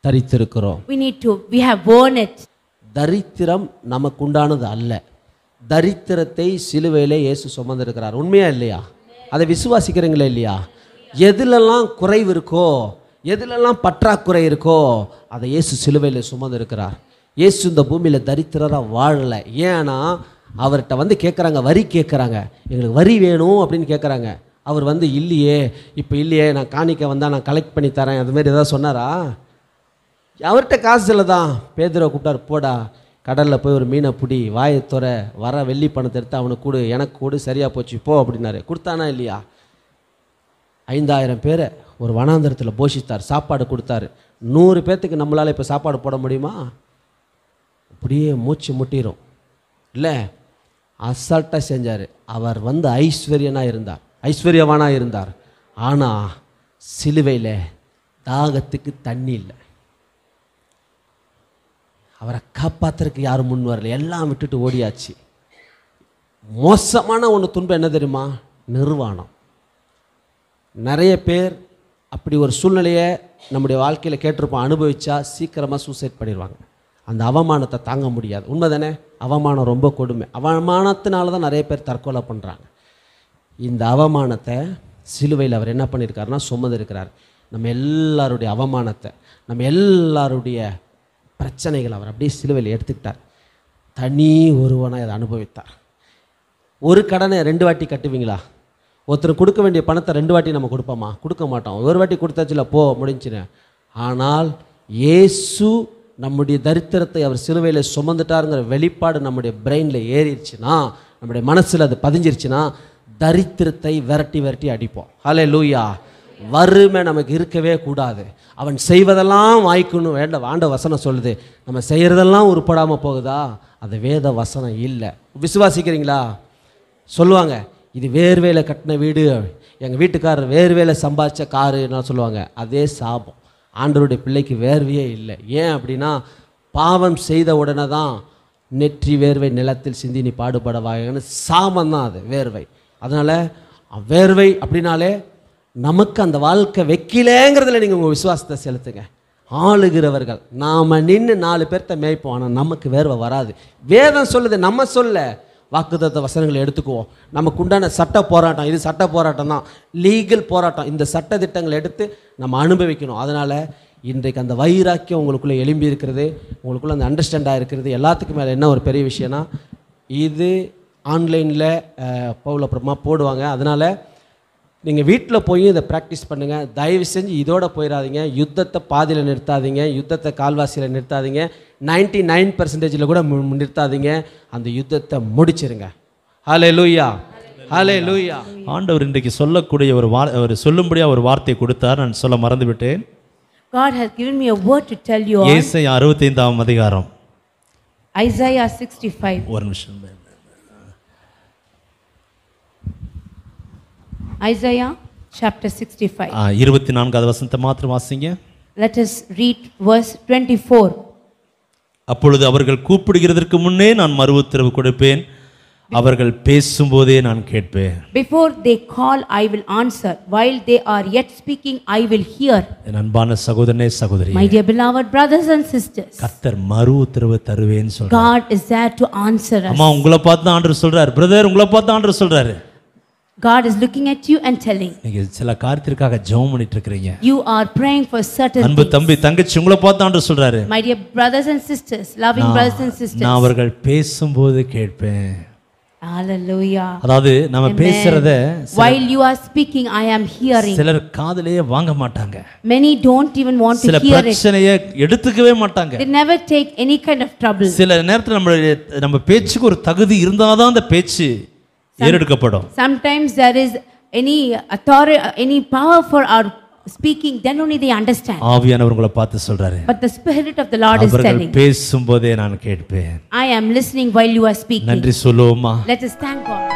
[SPEAKER 3] தரித்திருக்கிறோம்.
[SPEAKER 2] we have worn it.
[SPEAKER 3] தரித்திரம் நமக்குண்டானது அல்ல. தரித்திரத்தை சிலுவையிலே இயேசு சுமந்திருக்கிறார். உண்மையா இல்லையா? அதை விசுவாசிக்கிறீங்களா இல்லையா? எதிலெல்லாம் குறைவு இருக்கோ, எதிலெல்லாம் பற்றாக்குறை இருக்கோ, அதை இயேசு சிலுவையில் சுமந்திருக்கிறார். இயேசு இந்த பூமியில் தரித்திரராக வாழலை. ஏன்னா அவர்கிட்ட வந்து கேட்குறாங்க, வரி கேட்குறாங்க, எங்களுக்கு வரி வேணும் அப்படின்னு கேட்குறாங்க. அவர் வந்து இல்லையே, இப்போ இல்லையே, நான் காணிக்க வந்தால் நான் கலெக்ட் பண்ணி தரேன், அதுமாரி ஏதாவது சொன்னாரா? அவர்கிட்ட காசு இல்லை தான். பேதுருவை கூப்பிட்டார், போடா கடலில் போய் ஒரு மீனை பிடி, வாயை துற, வர வெள்ளி பணத்தை எடுத்து அவனுக்கு கொடு, எனக்கு கொடு, சரியாக போச்சு போ அப்படின்னாரு. கொடுத்தானா இல்லையா? 5000 பேரை ஒரு வனாந்தரத்தில் போஷித்தார், சாப்பாடு கொடுத்தாரு. 100 பேர்த்துக்கு நம்மளால் இப்போ சாப்பாடு போட முடியுமா? அப்படியே மூச்சு முட்டிடும் இல்லை, அசால்ட்டாக செஞ்சார். அவர் வந்து ஐஸ்வர்யவானாக இருந்தார். ஆனால் சிலுவையில் தாகத்துக்கு தண்ணி இல்லை. அவரை காப்பாற்றுறதுக்கு யாரும் முன் வரல, எல்லாம் விட்டுட்டு ஓடியாச்சு. மோசமான ஒன்று துன்பம் என்ன தெரியுமா? நிர்வாணம். நிறைய பேர் அப்படி ஒரு சூழ்நிலையை நம்முடைய வாழ்க்கையில் கேட்டிருப்போம், அனுபவிச்சா சீக்கிரமாக சூசைட் பண்ணிடுவாங்க. அந்த அவமானத்தை தாங்க முடியாது. உண்மை தானே? அவமானம் ரொம்ப கொடுமை. அவமானத்தினால தான் நிறைய பேர் தற்கொலை பண்ணுறாங்க. இந்த அவமானத்தை சிலுவையில் அவர் என்ன பண்ணியிருக்காருன்னா சுமந்திருக்கிறார். நம்ம எல்லாருடைய அவமானத்தை, நம்ம எல்லாருடைய பிரச்சனைகள் அவர் அப்படியே சிலுவையில் எடுத்துக்கிட்டார். தனி ஒருவனாக அதை அனுபவித்தார். ஒரு கடனை 2 வாட்டி கட்டுவீங்களா? ஒருத்தர் கொடுக்க வேண்டிய பணத்தை 2 வாட்டி நம்ம கொடுப்போமா? கொடுக்க மாட்டோம். ஒரு வாட்டி கொடுத்தாச்சுல, போ முடிஞ்சுனேன். ஆனால் இயேசு நம்முடைய தரித்திரத்தை அவர் சிலுவையில் சுமந்துட்டாருங்கிற வெளிப்பாடு நம்முடைய பிரெயினில் ஏறிடுச்சுன்னா, நம்முடைய மனசில் அது பதிஞ்சிருச்சுன்னா, தரித்திரத்தை விரட்டி அடிப்போம். ஹல்லேலூயா. வறுமை நமக்கு இருக்கவே கூடாது. அவன் செய்வதெல்லாம் வாய்க்கணும். ஆண்ட வசனம் சொல்லுது, நம்ம செய்கிறதெல்லாம் உருப்படாமல் போகுதா? அது வேத வசனம் இல்லை. விசுவாசிக்கிறீங்களா? சொல்லுவாங்க, இது வேர்வேலை கட்டின வீடு, எங்கள் வீட்டுக்காரர் வேர்வேலை சம்பாதிச்ச காருன்னு சொல்லுவாங்க. அதே சாபம். ஆண்டவருடைய பிள்ளைக்கு வேர்வையே இல்லை. ஏன் அப்படின்னா, பாவம் செய்த உடனே தான் நெற்றி வேர்வை நிலத்தில் சிந்தி நீ பாடுபடவாங்கன்னு சாபம் தான் அது வேர்வை. அதனால் வேர்வை அப்படின்னாலே நமக்கு அந்த வாழ்க்கை வைக்கலேங்கிறதுல நீங்கள் உங்கள் விசுவாசத்தை செலுத்துங்க. ஆளுகிறவர்கள் நாம் நின்று 4 பேர்த்த மேய்ப்போம், ஆனால் நமக்கு வேர்வை வராது. வேதம் சொல்லுது, நம்ம சொல்ல. வாக்குத்தத்த வசனங்களை எடுத்துக்குவோம். நமக்கு உண்டான சட்ட போராட்டம், இது சட்ட போராட்டம் தான், லீகல் போராட்டம். இந்த சட்ட திட்டங்களை எடுத்து நம்ம அனுபவிக்கணும். அதனால் இன்றைக்கு அந்த வைராக்கியம் உங்களுக்குள்ளே எழும்பி இருக்கிறது, உங்களுக்குள்ளே அந்த அண்டர்ஸ்டாண்டாக இருக்கிறது. எல்லாத்துக்கும் மேலே என்ன ஒரு பெரிய விஷயம்னா, இது ஆன்லைனில் அப்புறமா போடுவாங்க. அதனால் நீங்கள் வீட்டில் போய் இதை ப்ராக்டிஸ் பண்ணுங்கள். தயவு செஞ்சு இதோட போயிடாதீங்க. யுத்தத்தை பாதியில் நிறுத்தாதீங்க, யுத்தத்தை கால்வாசியில் நிறுத்தாதீங்க, 99% கூட நிறுத்தாதீங்க. அந்த யுத்தத்தை முடிச்சிருங்க. ஹல்லேலூயா, ஹல்லேலூயா.
[SPEAKER 1] ஆண்டவர் இன்றைக்கு சொல்லக்கூடிய ஒரு சொல்லும்படியாக ஒரு வார்த்தை கொடுத்தார். நான் சொல்ல மறந்து விட்டேன்.
[SPEAKER 2] God has given me a word to tell you all.
[SPEAKER 1] ஏசாயா 65ஆம் அதிகாரம்.
[SPEAKER 2] Isaiah 65.
[SPEAKER 1] ஒரு நிமிஷம்.
[SPEAKER 2] Isaiah chapter 65.
[SPEAKER 1] 24வது வசனத்தை மாத்திரம் வாசிங்க.
[SPEAKER 2] Let us read verse 24.
[SPEAKER 1] அப்பொழுது அவர்கள் கூப்பிடுகிறதற்கு முன்னே நான் மறு உத்தரவு கொடுப்பேன், அவர்கள் பேசும்போதே நான் கேட்பேன்.
[SPEAKER 2] Before they call, I will answer. While they are yet speaking, I will hear.
[SPEAKER 1] என் அன்பான சகோதரனே சகோதரி,
[SPEAKER 2] My dear beloved brothers and sisters,
[SPEAKER 1] கர்த்தர் மறு உத்தரவு தருவேன்னு சொல்றார்.
[SPEAKER 2] God is there to answer us.
[SPEAKER 1] அம்மா, உங்களை பார்த்து ஆண்டவர் சொல்றார். பிரதர், உங்களை பார்த்து ஆண்டவர் சொல்றாரு.
[SPEAKER 2] God is looking at you and telling.
[SPEAKER 1] நீங்க சில காரியத்திற்காக ஜெபம் பண்ணிட்டு இருக்கீங்க.
[SPEAKER 2] You are praying for certain
[SPEAKER 1] அன்பு
[SPEAKER 2] things.
[SPEAKER 1] தம்பி தங்கச்சி, உங்களை பார்த்து ஆண்டவர் சொல்றாரு.
[SPEAKER 2] My dear brothers and sisters, loving brothers and sisters.
[SPEAKER 1] நான் அவர்கள் பேசும்போது கேட்பேன்.
[SPEAKER 2] Hallelujah.
[SPEAKER 1] அதாவது நாம பேசுறத
[SPEAKER 2] while you are speaking, I am hearing.
[SPEAKER 1] சிலர் காதுலயே வாங்க மாட்டாங்க.
[SPEAKER 2] Many don't even want to
[SPEAKER 1] சில
[SPEAKER 2] hear it.
[SPEAKER 1] பிரச்சனையை எடுத்துக்கவே மாட்டாங்க.
[SPEAKER 2] They never take any kind of trouble.
[SPEAKER 1] சில நேரத்துல நம்ம பேச்சுக்கு ஒரு தகுதி இருந்தாதான் அந்த பேச்சு ஏறெடுக்கப்படும்.
[SPEAKER 2] Sometimes there is any authority, any power for our speaking, then only they understand.
[SPEAKER 1] ஆவியானவர் உங்களை பார்த்து சொல்றாரு.
[SPEAKER 2] But the Spirit of the Lord is telling.
[SPEAKER 1] அவர்கள் பேசும்போதே நான் கேட்பேன்.
[SPEAKER 2] I am listening while you are speaking.
[SPEAKER 1] நன்றி சொல்லுவோமா?
[SPEAKER 2] Let us thank God.